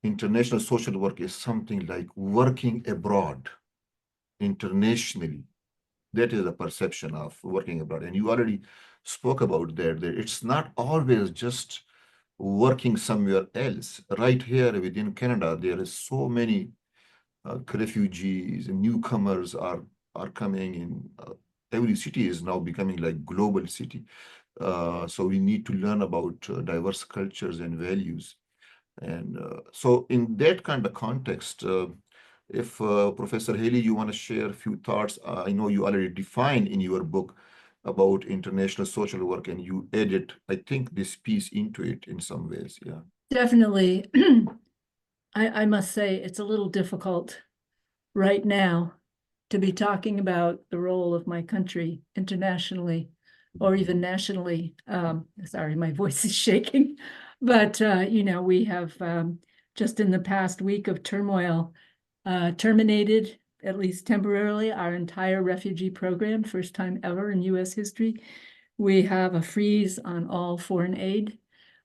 international social work is something like working abroad internationally. That is the perception of working abroad. And you already spoke about that it's not always just working somewhere else. Right here within Canada, there is so many refugees and newcomers are coming in. Every city is now becoming like global city. So we need to learn about diverse cultures and values. And so in that kind of context, if Professor Healy, you want to share a few thoughts, I know you already defined in your book about international social work and you added, I think, this piece into it in some ways. Yeah. Definitely. I must say it's a little difficult right now to be talking about the role of my country internationally or even nationally. Sorry, my voice is shaking. But, you know, we have just in the past week of turmoil terminated, at least temporarily, our entire refugee program, first time ever in US history. We have a freeze on all foreign aid,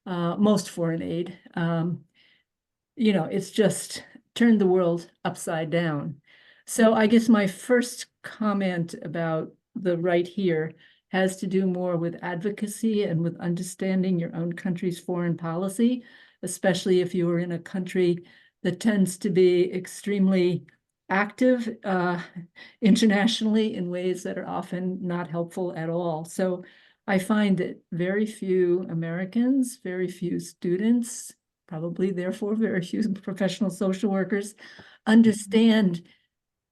most foreign aid. You know, it's just turned the world upside down. So I guess my first comment about the right here has to do more with advocacy and with understanding your own country's foreign policy, especially if you are in a country that tends to be extremely active internationally in ways that are often not helpful at all. So I find that very few Americans, very few students, probably therefore very few professional social workers understand,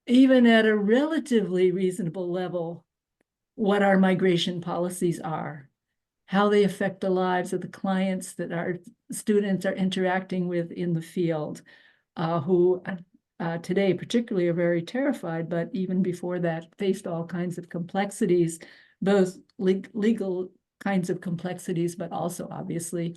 even at a relatively reasonable level, what our migration policies are, how they affect the lives of the clients that our students are interacting with in the field, who today particularly are very terrified, but even before that faced all kinds of complexities, both legal kinds of complexities, but also obviously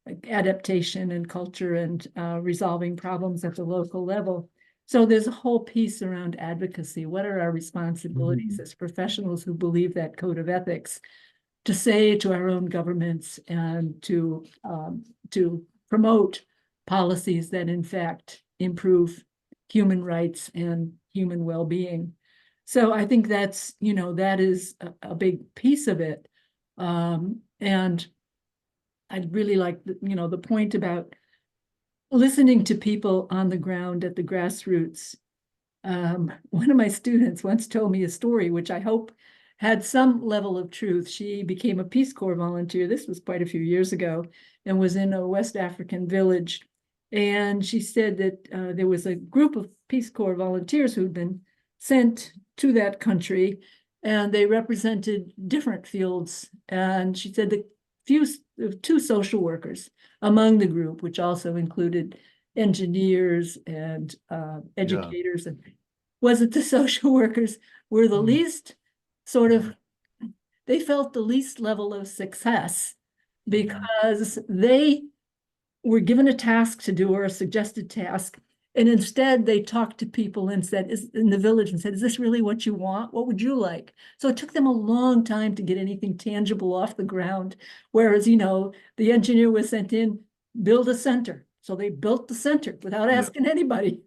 like adaptation and culture and resolving problems at the local level. So there's a whole piece around advocacy. What are our responsibilities as professionals who believe that code of ethics to say to our own governments and to promote policies that in fact improve human rights and human well-being? So I think that's, you know, that is a big piece of it. And I'd really like, you know, the point about listening to people on the ground at the grassroots. One of my students once told me a story, which I hope had some level of truth. She became a Peace Corps volunteer. This was quite a few years ago, and was in a West African village. And she said that there was a group of Peace Corps volunteers who'd been sent to that country, and they represented different fields. And she said that two social workers among the group, which also included engineers and educators, and was that the social workers were the least sort of, they felt the least level of success because they were given a task to do or a suggested task. And instead they talked to people and said, in the village, and said, is this really what you want? What would you like? So it took them a long time to get anything tangible off the ground. Whereas, you know, the engineer was sent in, build a center. So they built the center without asking anybody.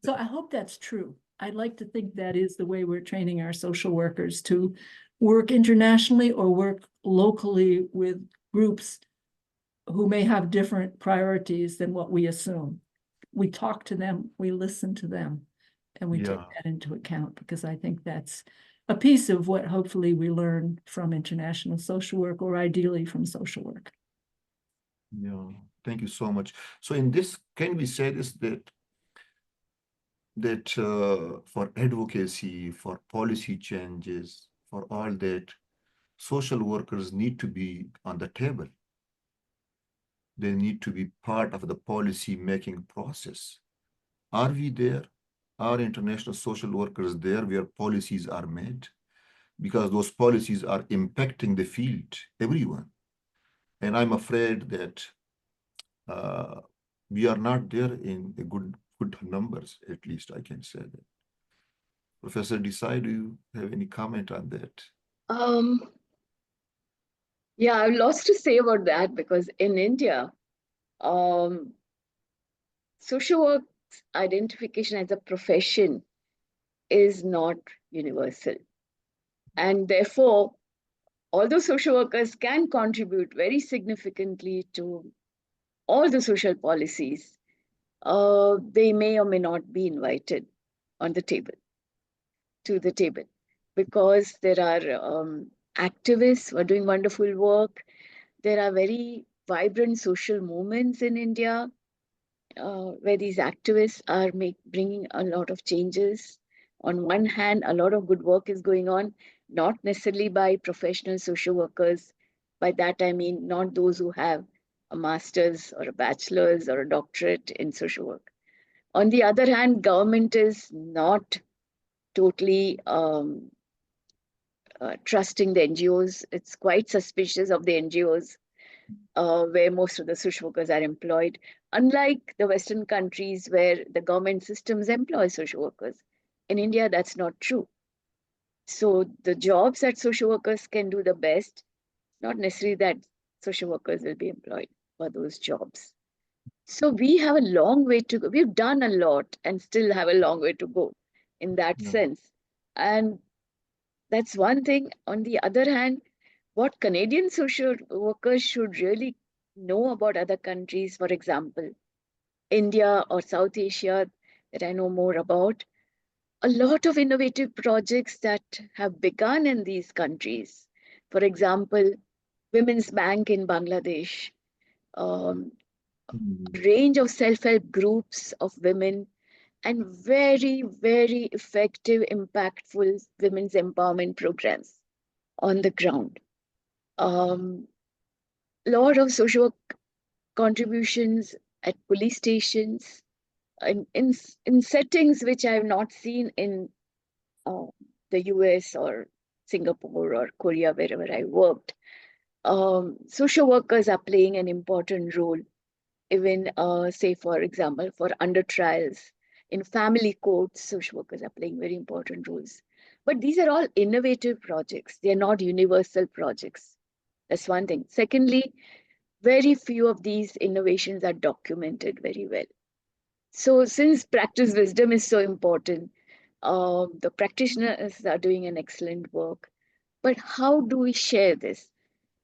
So I hope that's true. I'd like to think that is the way we're training our social workers to work internationally or work locally with groups who may have different priorities than what we assume. We talk to them, we listen to them, and we take Yeah. that into account, because I think that's a piece of what hopefully we learn from international social work, or ideally from social work. Yeah, thank you so much. So in this, can we say this, that for advocacy, for policy changes, for all that, social workers need to be on the table. They need to be part of the policy making process. Are we there? Are international social workers there where policies are made? Because those policies are impacting the field, everyone. And I'm afraid that we are not there in a good numbers, at least I can say that. Professor Desai, do you have any comment on that? Yeah, I have lots to say about that, because in India, social work identification as a profession is not universal. And therefore, although social workers can contribute very significantly to all the social policies, they may or may not be invited on the table, to the table, because there are activists who are doing wonderful work. There are very vibrant social movements in India where these activists are bringing a lot of changes. On one hand, a lot of good work is going on, not necessarily by professional social workers. By that, I mean not those who have a master's or a bachelor's or a doctorate in social work. On the other hand, government is not totally trusting the NGOs. It's quite suspicious of the NGOs where most of the social workers are employed, unlike the Western countries where the government systems employ social workers. In India, that's not true. So the jobs that social workers can do the best, not necessarily that social workers will be employed for those jobs. So we have a long way to go. We've done a lot and still have a long way to go in that sense. And that's one thing. On the other hand, what Canadian social workers should really know about other countries, for example, India or South Asia, that I know more about, a lot of innovative projects that have begun in these countries. For example, Women's Bank in Bangladesh, range of self-help groups of women, and very, very effective, impactful women's empowerment programs on the ground. Lot of social work contributions at police stations, in settings which I have not seen in the US or Singapore or Korea, wherever I worked. Social workers are playing an important role, even say, for example, for under trials. In family courts, social workers are playing very important roles. But these are all innovative projects. They are not universal projects. That's one thing. Secondly, very few of these innovations are documented very well. So since practice wisdom is so important, the practitioners are doing an excellent work. But how do we share this?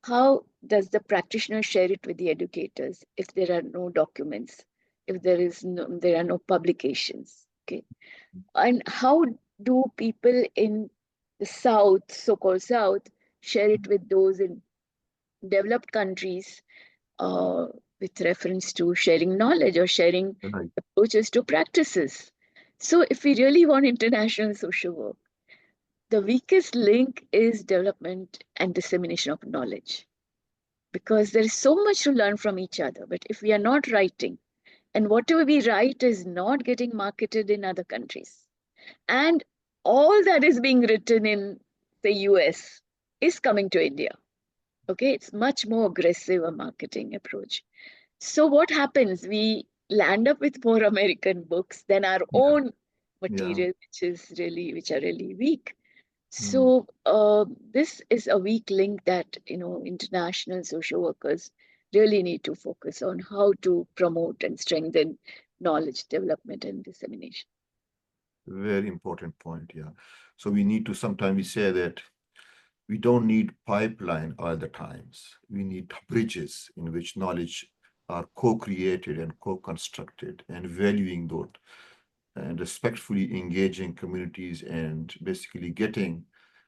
How does the practitioner share it with the educators if there are no documents, if there are no publications? Okay. And how do people in the South, so-called South, share it with those in developed countries with reference to sharing knowledge or sharing approaches to practices? So if we really want international social work, the weakest link is development and dissemination of knowledge, because there is so much to learn from each other. But if we are not writing, and whatever we write is not getting marketed in other countries, and all that is being written in the US is coming to India, okay, it's much more aggressive a marketing approach. So what happens? We land up with more American books than our own material, which are really weak. So this is a weak link that international social workers really need to focus on, how to promote and strengthen knowledge development and dissemination. Very important point, yeah. So we need to, sometimes we say that we don't need pipeline all the times. We need bridges in which knowledge are co-created and co-constructed, and valuing those and respectfully engaging communities and basically getting,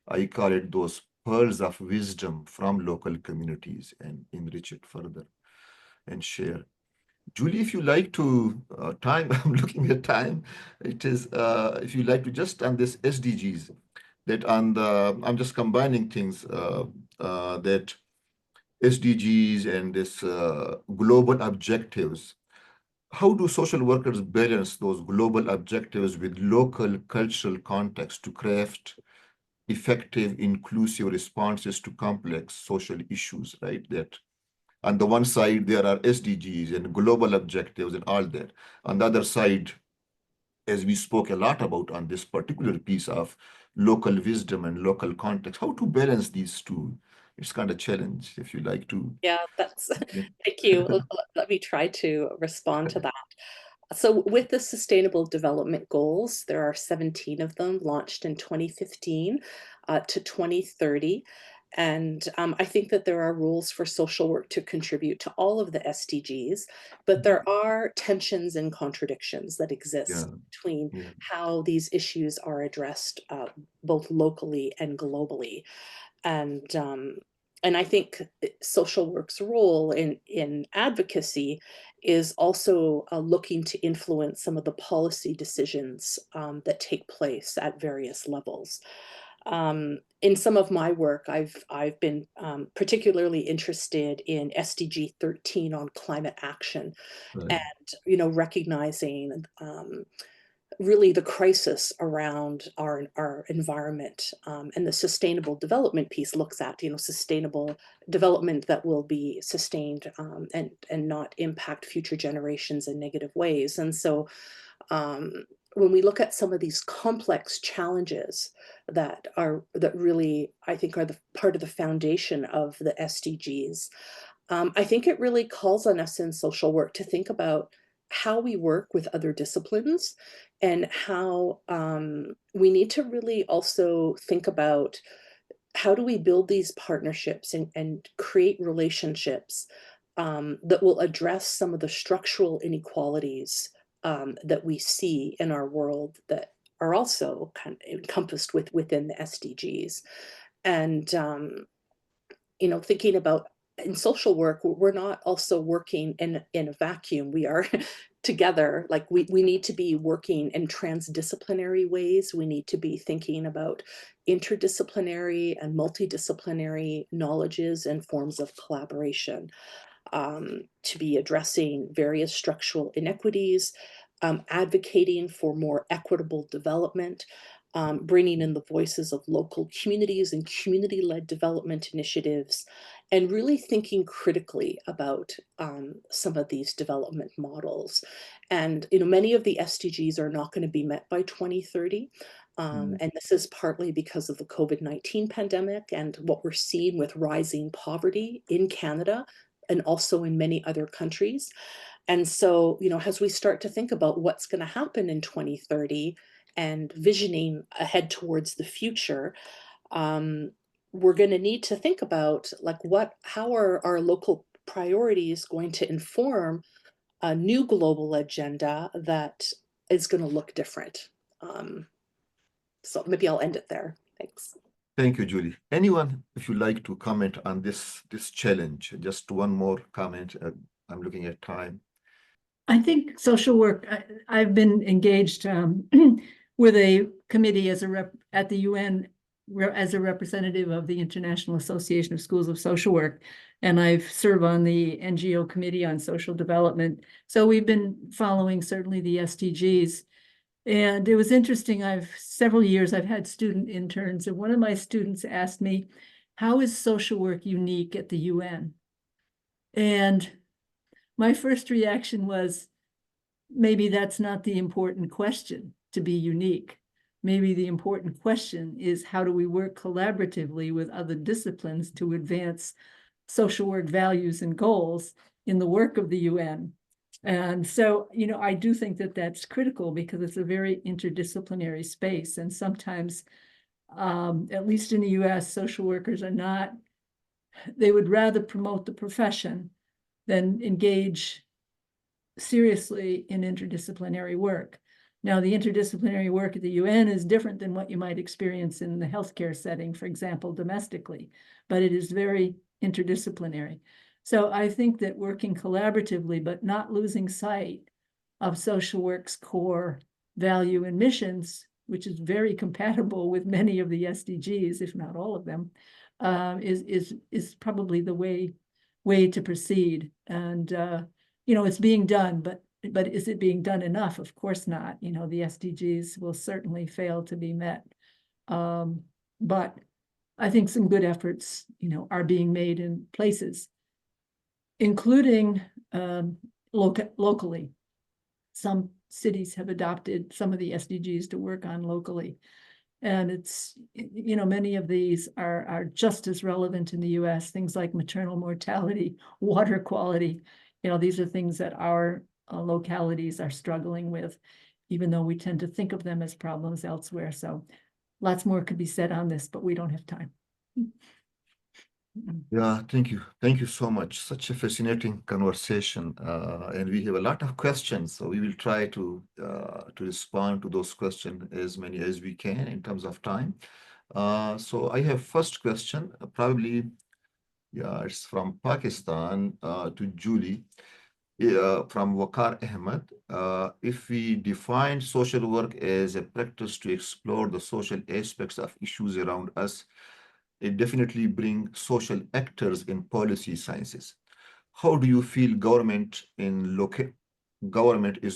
I call it, those pearls of wisdom from local communities and enrich it further and share. Julie, if you like to, time, I'm looking at time. It is, if you like to just on this SDGs, that on the, I'm just combining things, that SDGs and this global objectives. How do social workers balance those global objectives with local cultural context to craft effective, inclusive responses to complex social issues, right? That on the one side, there are SDGs and global objectives and all that. On the other side, as we spoke a lot about on this particular piece of local wisdom and local context, how to balance these two? It's kind of challenge, if you like to. Yeah, that's, Yeah. thank you. Let me try to respond to that. So with the Sustainable Development Goals, there are 17 of them launched in 2015 to 2030. And I think that there are rules for social work to contribute to all of the SDGs, but there are tensions and contradictions that exist between how these issues are addressed both locally and globally. And I think social work's role in advocacy is also looking to influence some of the policy decisions that take place at various levels. In some of my work, I've been particularly interested in SDG 13 on climate action, and recognizing really the crisis around our environment, and the sustainable development piece looks at sustainable development that will be sustained and not impact future generations in negative ways. And so when we look at some of these complex challenges that really, I think, are the part of the foundation of the SDGs, I think it really calls on us in social work to think about how we work with other disciplines, and how we need to really also think about how do we build these partnerships and create relationships that will address some of the structural inequalities that we see in our world that are also kind of encompassed within the SDGs. And thinking about, in social work, we're not also working in a vacuum. We are together. Like we need to be working in transdisciplinary ways. We need to be thinking about interdisciplinary and multidisciplinary knowledges and forms of collaboration, to be addressing various structural inequities, advocating for more equitable development, bringing in the voices of local communities and community-led development initiatives, and really thinking critically about some of these development models. And many of the SDGs are not going to be met by 2030. And this is partly because of the COVID-19 pandemic and what we're seeing with rising poverty in Canada and also in many other countries. And so, as we start to think about what's going to happen in 2030 and visioning ahead towards the future, we're going to need to think about how are our local priorities going to inform a new global agenda that is going to look different. So maybe I'll end it there. Thanks. Thank you, Julie. Anyone, if you like to comment on this challenge, just one more comment. I'm looking at time. I think social work, I've been engaged with a committee at the UN as a representative of the International Association of Schools of Social Work, and I've served on the NGO Committee on Social Development. So we've been following certainly the SDGs. And it was interesting, several years I've had student interns, and one of my students asked me, how is social work unique at the UN? And my first reaction was, maybe that's not the important question, to be unique. Maybe the important question is, how do we work collaboratively with other disciplines to advance social work values and goals in the work of the UN? And so, I do think that that's critical because it's a very interdisciplinary space. And sometimes, at least in the US, social workers they would rather promote the profession than engage seriously in interdisciplinary work. Now, the interdisciplinary work at the UN is different than what you might experience in the healthcare setting, for example, domestically, but it is very interdisciplinary. So I think that working collaboratively, but not losing sight of social work's core value and missions, which is very compatible with many of the SDGs, if not all of them, is probably the way to proceed. And it's being done, but is it being done enough? Of course not. The SDGs will certainly fail to be met. But I think some good efforts, are being made in places, including locally. Some cities have adopted some of the SDGs to work on locally. And it's, many of these are just as relevant in the US, things like maternal mortality, water quality. These are things that our localities are struggling with, even though we tend to think of them as problems elsewhere. So lots more could be said on this, but we don't have time. Yeah, thank you. Thank you so much. Such a fascinating conversation. And we have a lot of questions, so we will try to respond to those questions as many as we can in terms of time. So I have first question, probably, it's from Pakistan to Julie, from Waqar Ahmed. If we define social work as a practice to explore the social aspects of issues around us, it definitely brings social actors in policy sciences. How do you feel government is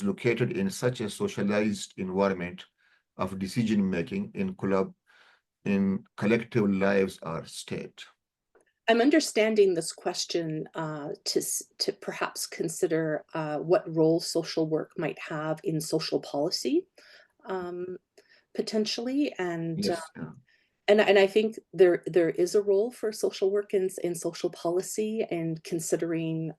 located in such a socialized environment of decision making in collective lives or state? I'm understanding this question to perhaps consider what role social work might have in social policy, potentially, and Yes. and I think there is a role for social work in social policy and considering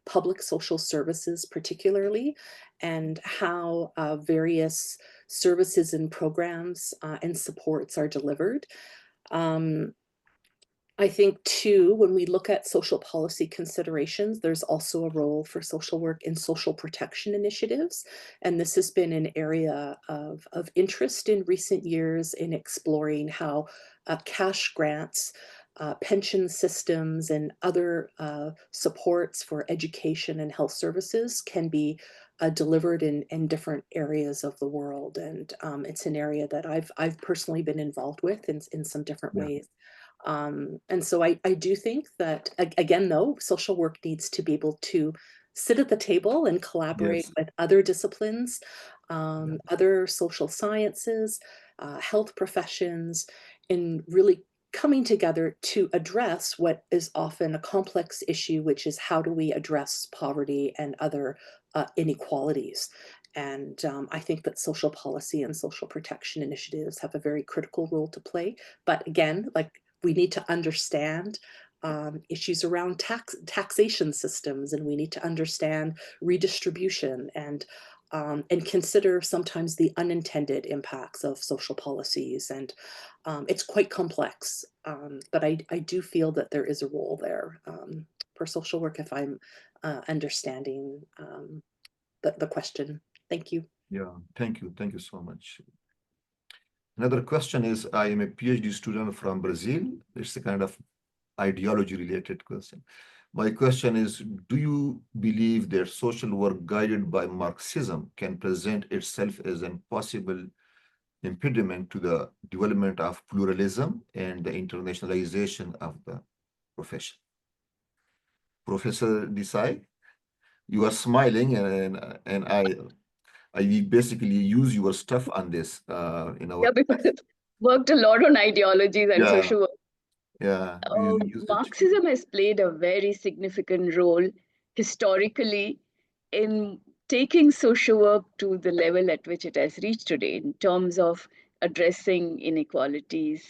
public social services particularly, and how various services and programs and supports are delivered. I think too, when we look at social policy considerations, there's also a role for social work in social protection initiatives. And this has been an area of interest in recent years in exploring how cash grants, pension systems, and other supports for education and health services can be delivered in different areas of the world. And it's an area that I've personally been involved with in some different ways. And so I do think that, again, though, social work needs to be able to sit at the table and collaborate with other disciplines, other social sciences, health professions, in really coming together to address what is often a complex issue, which is how do we address poverty and other inequalities. And I think that social policy and social protection initiatives have a very critical role to play. But again, we need to understand issues around taxation systems, and we need to understand redistribution and consider sometimes the unintended impacts of social policies. And it's quite complex, but I do feel that there is a role there for social work, if I'm understanding the question. Thank you. Yeah, thank you. Thank you so much. Another question is, I am a PhD student from Brazil. It's a kind of ideology related question. My question is, do you believe that social work guided by Marxism can present itself as a possible impediment to the development of pluralism and the internationalization of the profession? Professor Desai, you are smiling, and I basically use your stuff on this. Because it's worked a lot on ideologies and social work. Yeah. Marxism has played a very significant role historically in taking social work to the level at which it has reached today in terms of addressing inequalities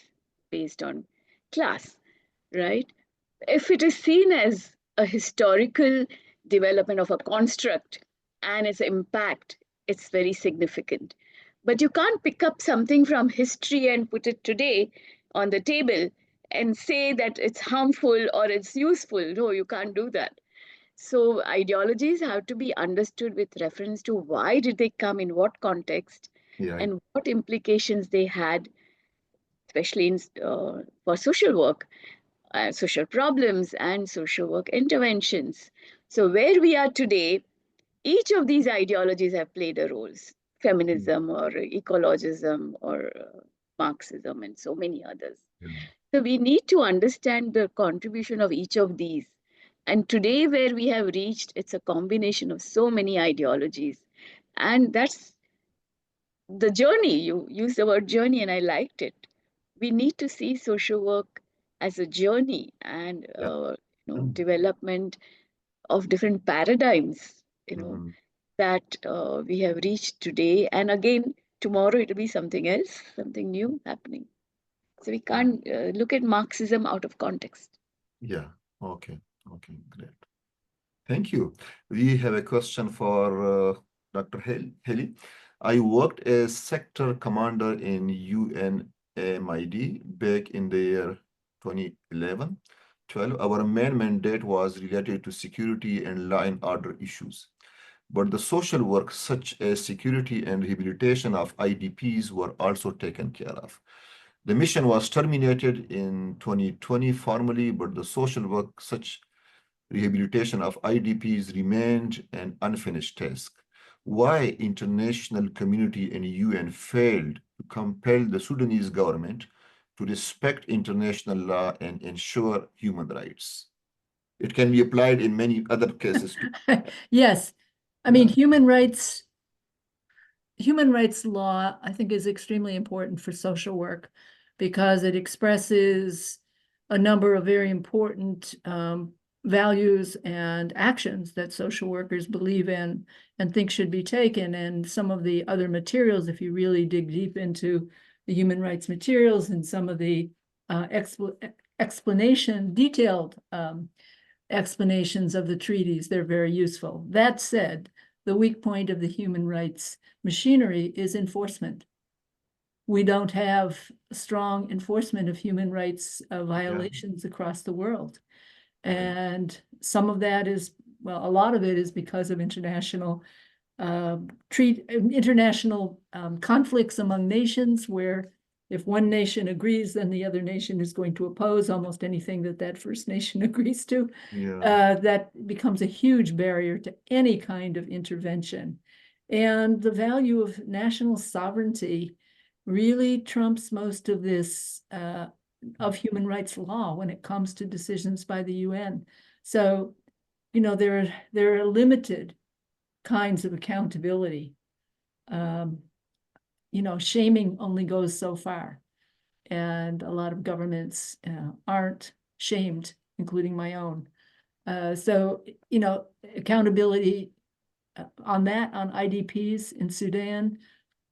based on class, right? If it is seen as a historical development of a construct and its impact, it's very significant. But you can't pick up something from history and put it today on the table and say that it's harmful or it's useful. No, you can't do that. So ideologies have to be understood with reference to why did they come, in what context, Yeah. and what implications they had, especially in, for social work, social problems and social work interventions. So where we are today, each of these ideologies have played a role, feminism or ecologism or Marxism and so many others. Yeah. So we need to understand the contribution of each of these. And today where we have reached, it's a combination of so many ideologies. And that's the journey. You used the word journey and I liked it. We need to see social work as a journey and development of different paradigms, that we have reached today. And again, tomorrow it'll be something else, something new happening. So we can't look at Marxism out of context. Yeah. Okay. Okay. Great. Thank you. We have a question for Dr. Healy. I worked as sector commander in UNMID back in the year 2011-12. Our main mandate was related to security and law and order issues. But the social work, such as security and rehabilitation of IDPs, were also taken care of. The mission was terminated in 2020 formally, but the social work, such rehabilitation of IDPs, remained an unfinished task. Why international community and UN failed to compel the Sudanese government to respect international law and ensure human rights? It can be applied in many other cases too. Yes. I mean, human rights law, I think, is extremely important for social work because it expresses a number of very important values and actions that social workers believe in and think should be taken. And some of the other materials, if you really dig deep into the human rights materials and some of the detailed explanations of the treaties, they're very useful. That said, the weak point of the human rights machinery is enforcement. We don't have strong enforcement of human rights violations across the world. And some of that is, well, a lot of it is because of international conflicts among nations, where if one nation agrees, then the other nation is going to oppose almost anything that that first nation agrees to. That becomes a huge barrier to any kind of intervention. And the value of national sovereignty really trumps most of this of human rights law when it comes to decisions by the UN. So, there are limited kinds of accountability. Shaming only goes so far. And a lot of governments aren't shamed, including my own. So, accountability on IDPs in Sudan,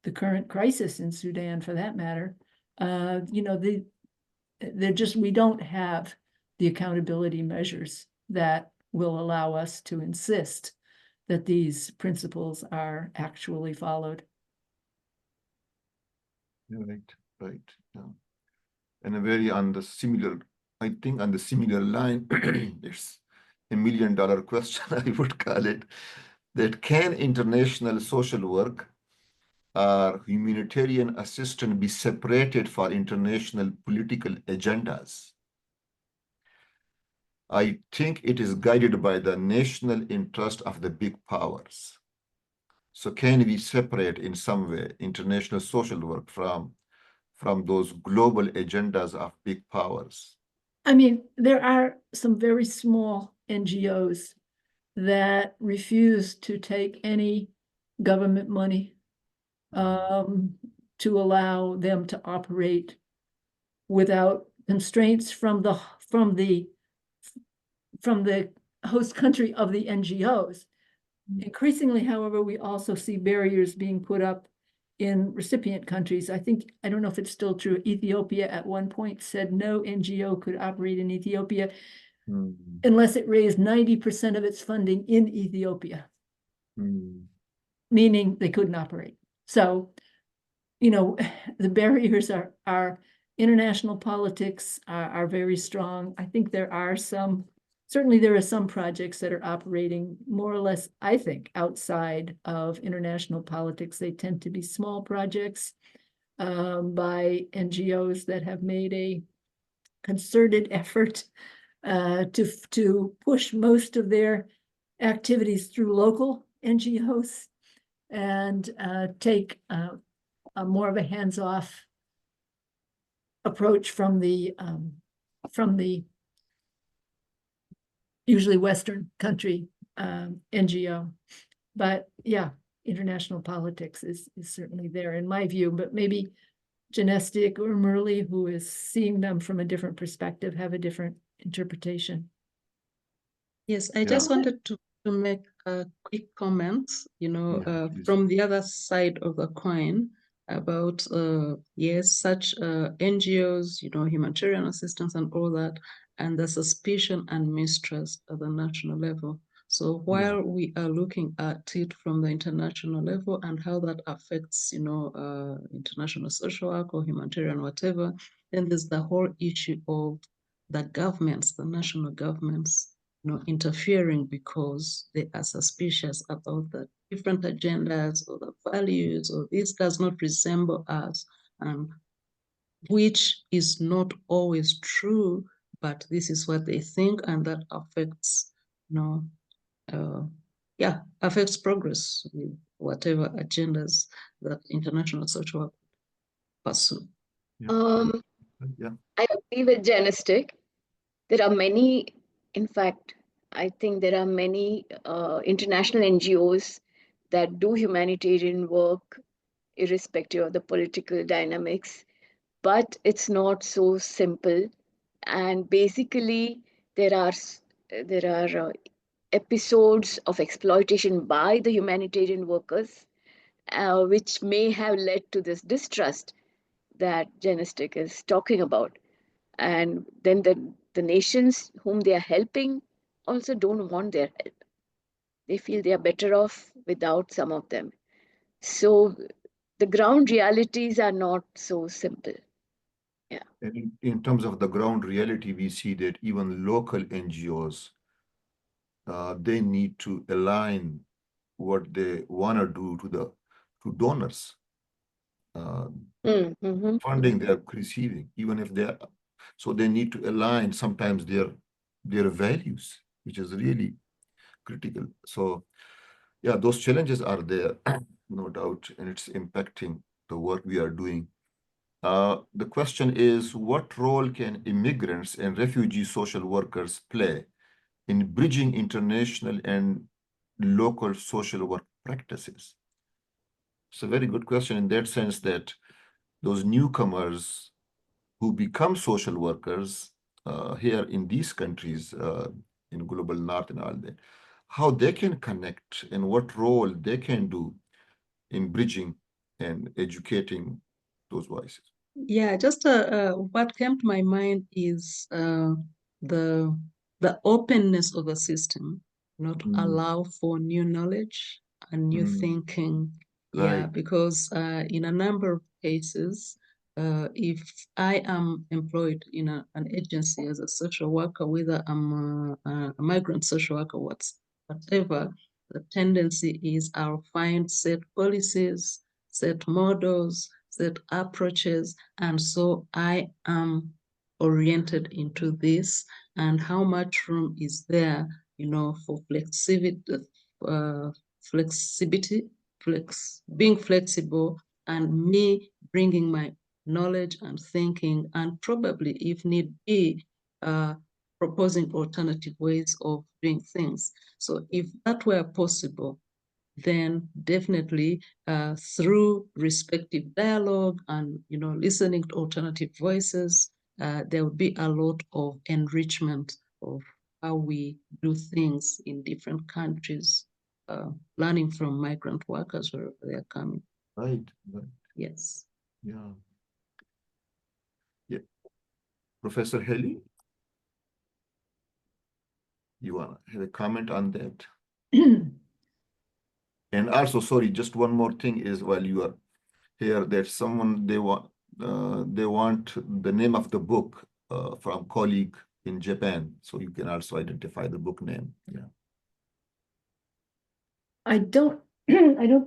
the current crisis in Sudan for that matter, we don't have the accountability measures that will allow us to insist that these principles are actually followed. Right. Yeah. And on the similar line, it's $1 million question, I would call it, that can international social work or humanitarian assistance be separated for international political agendas? I think it is guided by the national interest of the big powers. So can we separate in some way international social work from those global agendas of big powers? I mean, there are some very small NGOs that refuse to take any government money to allow them to operate without constraints from the host country of the NGOs. Increasingly, however, we also see barriers being put up in recipient countries. I don't know if it's still true. Ethiopia at one point said no NGO could operate in Ethiopia. unless it raised 90% of its funding in Ethiopia, Mm. meaning they couldn't operate. So, you know, the barriers are international politics are very strong. I think there are some, certainly there are some projects that are operating more or less, I think, outside of international politics. They tend to be small projects by NGOs that have made a concerted effort to push most of their activities through local NGOs and take a more of a hands-off approach from the usually Western country NGO. But yeah, international politics is certainly there in my view, but maybe Janestic or Murli, who is seeing them from a different perspective, have a different interpretation. Yes, I just wanted to make a quick comment, from the other side of the coin about, yes, such NGOs, humanitarian assistance and all that, and the suspicion and mistrust at the national level. So while we are looking at it from the international level and how that affects, international social work or humanitarian, whatever, then there's the whole issue of the governments, the national governments, interfering because they are suspicious about the different agendas or the values, or this does not resemble us, which is not always true, but this is what they think, and that affects, affects progress with whatever agendas that international social work pursue. I agree with Janestic. There are many, in fact, I think there are many international NGOs that do humanitarian work irrespective of the political dynamics, but it's not so simple. And basically, there are episodes of exploitation by the humanitarian workers, which may have led to this distrust that Janestic is talking about. And then the nations whom they are helping also don't want their help. They feel they are better off without some of them. So the ground realities are not so simple. Yeah. And in terms of the ground reality, we see that even local NGOs, they need to align what they want to do to donors. Funding they are receiving, even if so they need to align sometimes their values, which is really critical. So yeah, those challenges are there, no doubt, and it's impacting the work we are doing. The question is, what role can immigrants and refugee social workers play in bridging international and local social work practices? It's a very good question in that sense that those newcomers who become social workers here in these countries, in global north and all that, how they can connect and what role they can do in bridging and educating those voices. Yeah, just what came to my mind is the openness of the system, not allow for new knowledge and new thinking. Yeah, Right. because in a number of cases, if I am employed in an agency as a social worker, whether I'm a migrant social worker, whatever, the tendency is I'll find set policies, set models, set approaches, and so I am oriented into this, and how much room is there, for being flexible, and me bringing my knowledge and thinking, and probably, if need be, proposing alternative ways of doing things. So if that were possible, then definitely through respective dialogue and listening to alternative voices, there will be a lot of enrichment of how we do things in different countries, learning from migrant workers wherever they are coming. Right. Yes. Yeah. Professor Healy? You want to have a comment on that? And also, sorry, just one more thing is while you are here, there's someone they want the name of the book from colleague in Japan, so you can also identify the book name. Yeah. I don't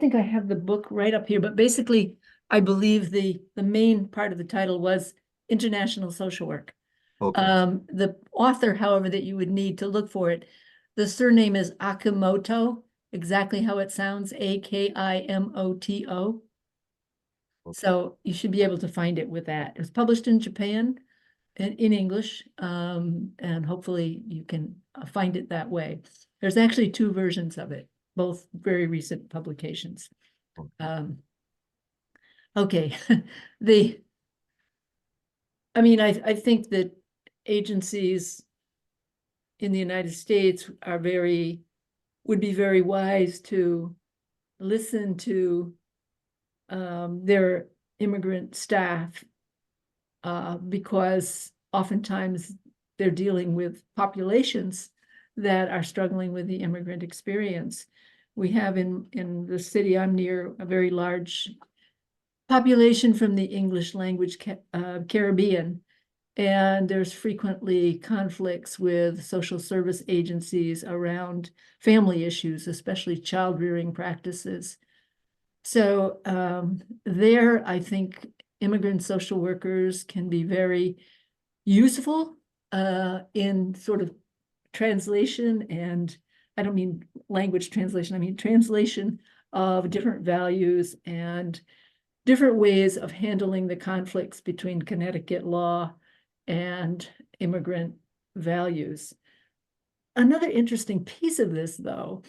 think I have the book right up here, but basically, I believe the main part of the title was International Social Work. Okay. The author, however, that you would need to look for it, the surname is Akimoto, exactly how it sounds, Akimoto. Okay. So you should be able to find it with that. It was published in Japan and in English, and hopefully you can find it that way. There's actually two versions of it, both very recent publications. Okay, I think that agencies in the United States would be very wise to listen to their immigrant staff, because oftentimes they're dealing with populations that are struggling with the immigrant experience. We have in the city I'm near a very large population from the English language Caribbean, and there's frequently conflicts with social service agencies around family issues, especially child rearing practices. So there, I think immigrant social workers can be very useful in sort of translation, and I don't mean language translation, I mean translation of different values and different ways of handling the conflicts between Connecticut law and immigrant values. Another interesting piece of this, though,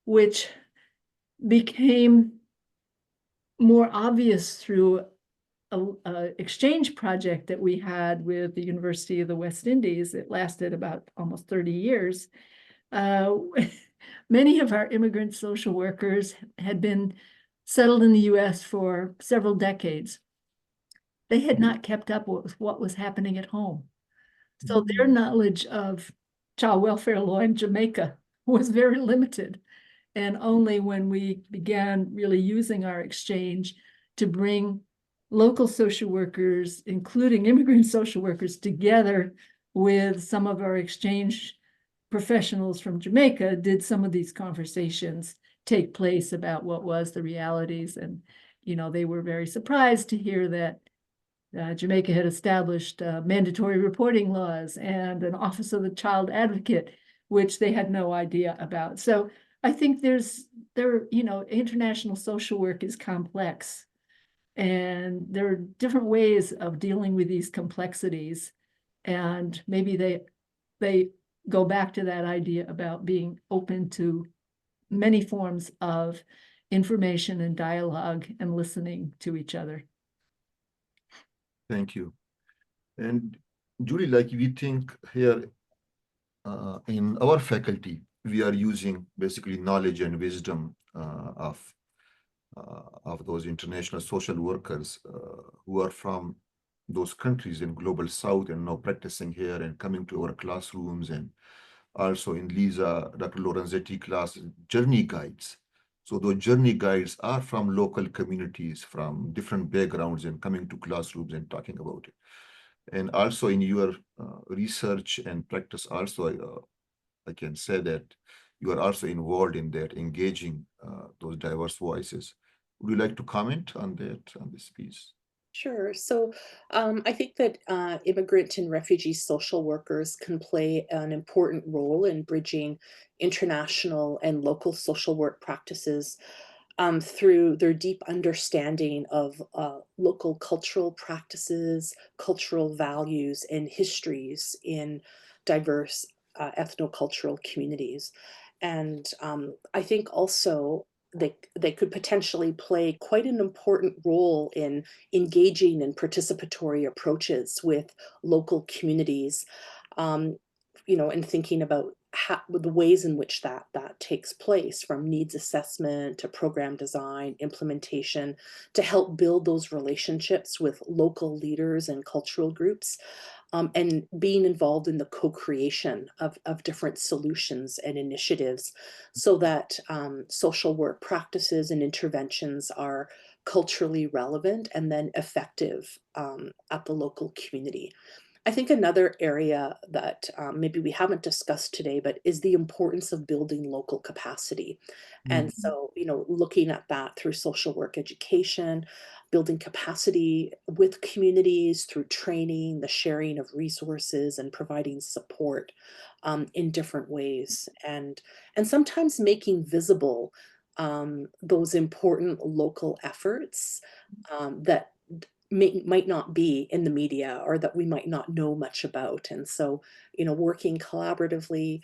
which became more obvious through an exchange project that we had with the University of the West Indies, it lasted about almost 30 years. Many of our immigrant social workers had been settled in the US for several decades. They had not kept up with what was happening at home. So their knowledge of child welfare law in Jamaica was very limited. And only when we began really using our exchange to bring local social workers, including immigrant social workers, together with some of our exchange professionals from Jamaica, did some of these conversations take place about what was the realities. And, they were very surprised to hear that Jamaica had established mandatory reporting laws and an Office of the Child Advocate, which they had no idea about. So I think international social work is complex, and there are different ways of dealing with these complexities. And maybe they go back to that idea about being open to many forms of information and dialogue and listening to each other. Thank you. And Julie, like we think here in our faculty, we are using basically knowledge and wisdom of those international social workers who are from those countries in global south and now practicing here and coming to our classrooms, and also in Liza, Dr. Lorenzetti class, journey guides. So those journey guides are from local communities, from different backgrounds, and coming to classrooms and talking about it. And also in your research and practice also, I can say that you are also involved in that, engaging those diverse voices. Would you like to comment on that, on this piece? Sure. So I think that immigrant and refugee social workers can play an important role in bridging international and local social work practices through their deep understanding of local cultural practices, cultural values, and histories in diverse ethnocultural communities. And I think also they could potentially play quite an important role in engaging in participatory approaches with local communities, and thinking about the ways in which that takes place, from needs assessment to program design, implementation, to help build those relationships with local leaders and cultural groups, and being involved in the co-creation of different solutions and initiatives, so that social work practices and interventions are culturally relevant and then effective at the local community. I think another area that maybe we haven't discussed today, but is the importance of building local capacity. And so, looking at that through social work education, building capacity with communities through training, the sharing of resources, and providing support in different ways, and sometimes making visible those important local efforts that might not be in the media, or that we might not know much about. And so, working collaboratively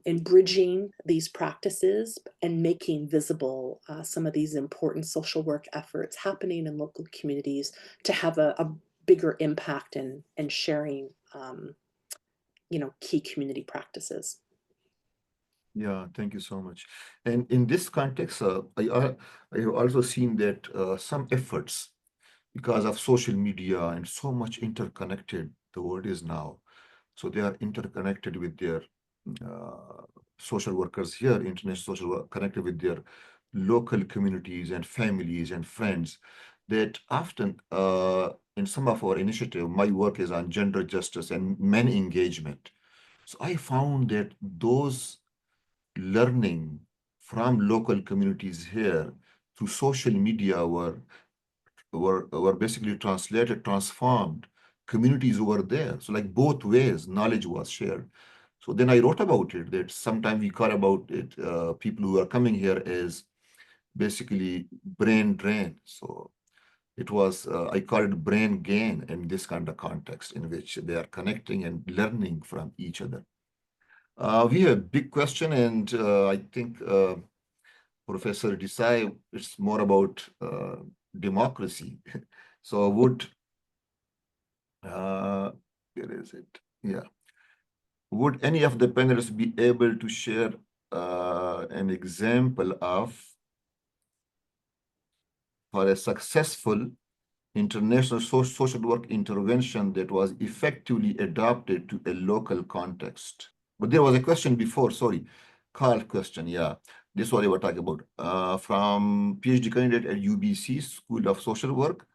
in bridging these practices and making visible some of these important social work efforts happening in local communities to have a bigger impact and sharing, key community practices. Yeah, thank you so much. And in this context, I have also seen that some efforts, because of social media and so much interconnected the world is now, so they are interconnected with their social workers here, international social work, connected with their local communities and families and friends, that often in some of our initiative, my work is on gender justice and men engagement. So I found that those learning from local communities here through social media were basically translated, transformed. Communities were there. So like both ways, knowledge was shared. So then I wrote about it, that sometimes we call about it, people who are coming here as basically brain drain. So it was, I call it brain gain in this kind of context in which they are connecting and learning from each other. We have a big question, and I think Professor Desai, it's more about democracy. So where is it? Yeah. Would any of the panelists be able to share an example of, for a successful international social work intervention that was effectively adapted to a local context? But there was a question before, sorry, Carl question, yeah. This is what they were talking about. From PhD candidate at UBC School of Social Work,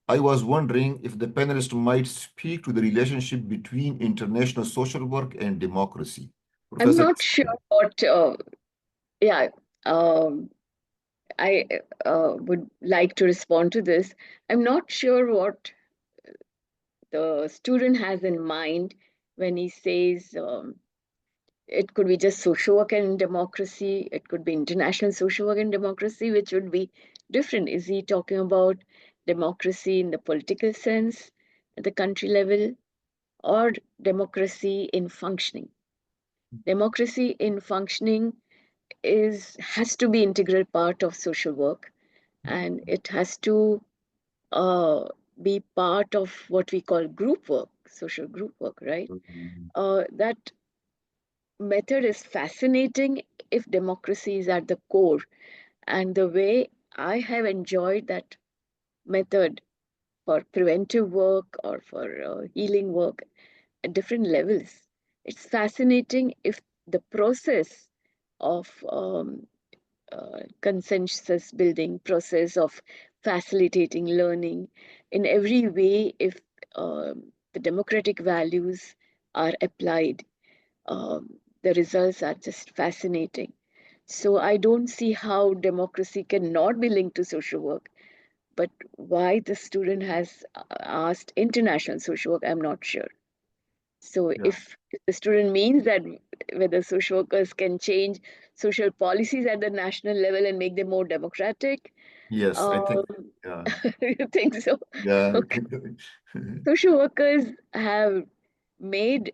I was wondering if the panelists might speak to the relationship between international social work and democracy. I'm Professor, not sure what, yeah, I would like to respond to this. I'm not sure what the student has in mind when he says it could be just social work and democracy, it could be international social work and democracy, which would be different. Is he talking about democracy in the political sense at the country level, or democracy in functioning? Democracy in functioning has to be integral part of social work, and it has to be part of what we call group work, social group work, right? That method is fascinating if democracy is at the core. And the way I have enjoyed that method for preventive work or for healing work at different levels, it's fascinating if the process of consensus building, process of facilitating learning in every way, if the democratic values are applied, the results are just fascinating. So I don't see how democracy cannot be linked to social work, but why the student has asked international social work, I'm not sure. So if the student means that whether social workers can change social policies at the national level and make them more democratic, yes, I think, yeah, you think so? yeah. Okay. Social workers have made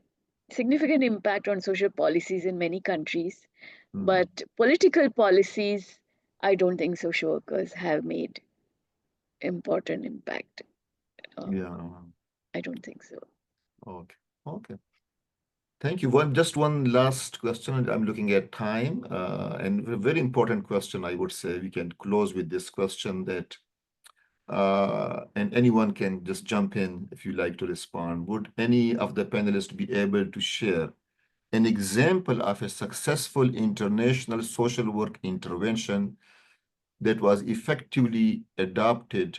significant impact on social policies in many countries, but political policies, I don't think social workers have made important impact. Yeah. I don't think so. Okay. Okay. Thank you. Just one last question. I'm looking at time, and a very important question, I would say. We can close with this question that, and anyone can just jump in if you like to respond. Would any of the panelists be able to share an example of a successful international social work intervention that was effectively adapted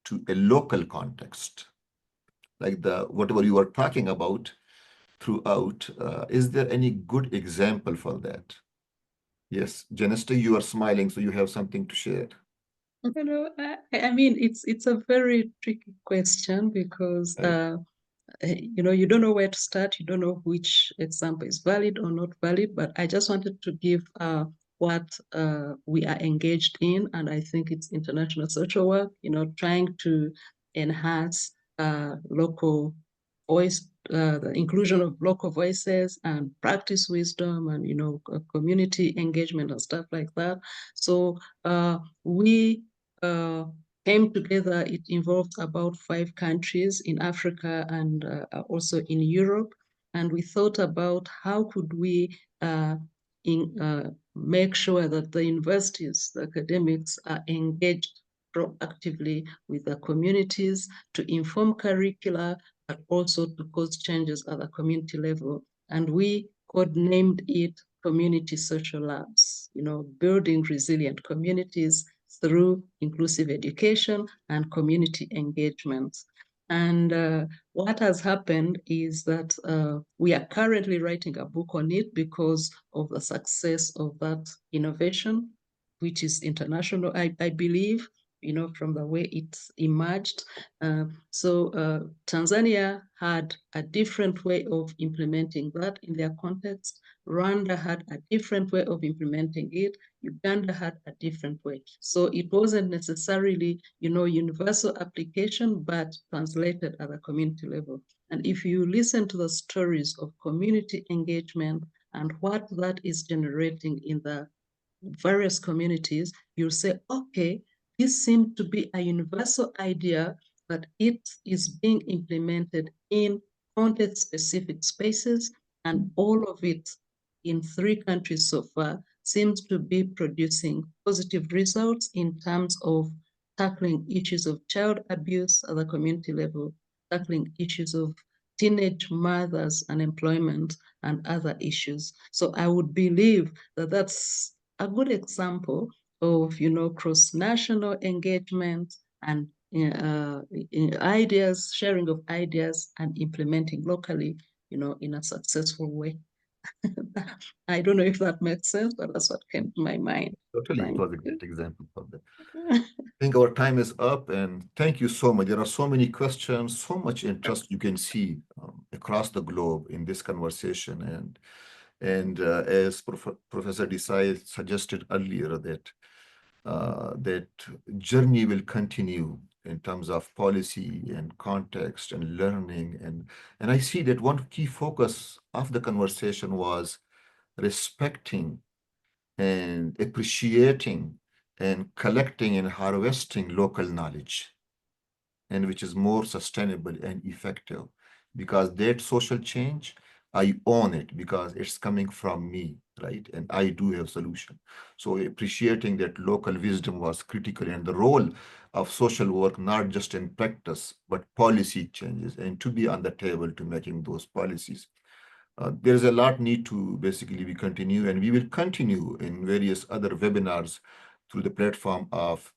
to a local context? Like whatever you were talking about throughout, is there any good example for that? Yes, Janestic, you are smiling, so you have something to share. You know, I mean, it's a very tricky question because Right. you know, you don't know where to start. You don't know which example is valid or not valid. But I just wanted to give what we are engaged in, and I think it's international social work. You know, trying to enhance local voice, the inclusion of local voices and practice wisdom, and you know, community engagement and stuff like that. So we came together. It involved about 5 countries in Africa and also in Europe. And we thought about how could we make sure that the universities, the academics are engaged proactively with the communities to inform curricula, but also to cause changes at the community level. And we codenamed it Community Social Labs, you know, building resilient communities through inclusive education and community engagement. And what has happened is that we are currently writing a book on it because of the success of that innovation, which is international, I believe, you know, from the way it emerged. Tanzania had a different way of implementing that in their context. Rwanda had a different way of implementing it. Uganda had a different way. So it wasn't necessarily, you know, universal application, but translated at a community level. And if you listen to the stories of community engagement and what that is generating in the various communities, you'll say, okay, this seems to be a universal idea, but it is being implemented in context-specific spaces, and all of it in 3 countries so far seems to be producing positive results in terms of tackling issues of child abuse at the community level, tackling issues of teenage mothers and employment and other issues. So I would believe that that's a good example of, you know, cross-national engagement and ideas, sharing of ideas and implementing locally, you know, in a successful way. I don't know if that makes sense, but that's what came to my mind. Totally, it was a great example for that. I think our time is up, and thank you so much. There are so many questions, so much interest you can see across the globe in this conversation. And as Professor Desai suggested earlier, that that journey will continue in terms of policy and context and learning. And I see that one key focus of the conversation was respecting and appreciating and collecting and harvesting local knowledge, and which is more sustainable and effective, because that social change, I own it because it's coming from me, right? And I do have solution. So appreciating that local wisdom was critical, and the role of social work, not just in practice, but policy changes, and to be on the table to making those policies. There's a lot need to basically we continue, and we will continue in various other webinars through the platform of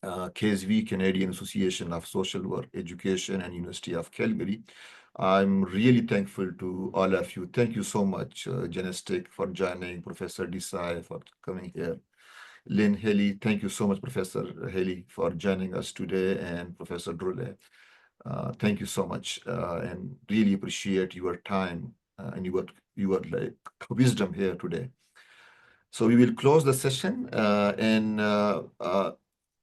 KSV, Canadian Association of Social Work Education, and University of Calgary. I'm really thankful to all of you. Thank you so much, Janestic, for joining, Professor Desai for coming here. Lynne, Healy, thank you so much, Professor Healy, for joining us today, and Professor Drolet. Thank you so much, and really appreciate your time and your like wisdom here today. So we will close the session, and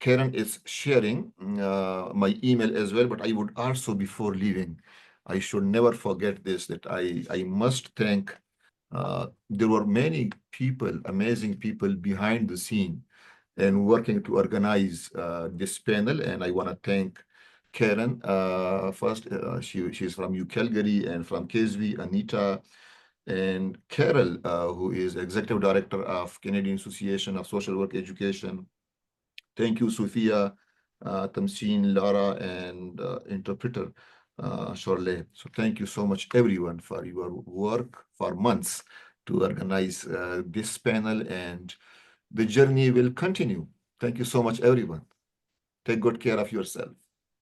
Karen is sharing my email as well. But I would also, before leaving, I should never forget this, that I must thank. There were many people, amazing people behind the scene and working to organize this panel, and I want to thank Karen, first, she's from Calgary, and from Kesvi, Anita, and Carol, who is Executive Director of Canadian Association of Social Work Education. Thank you, Sophia, Tamsin, Laura, and interpreter, Shirley. So thank you so much, everyone, for your work for months to organize this panel, and the journey will continue. Thank you so much, everyone. Take good care of yourself.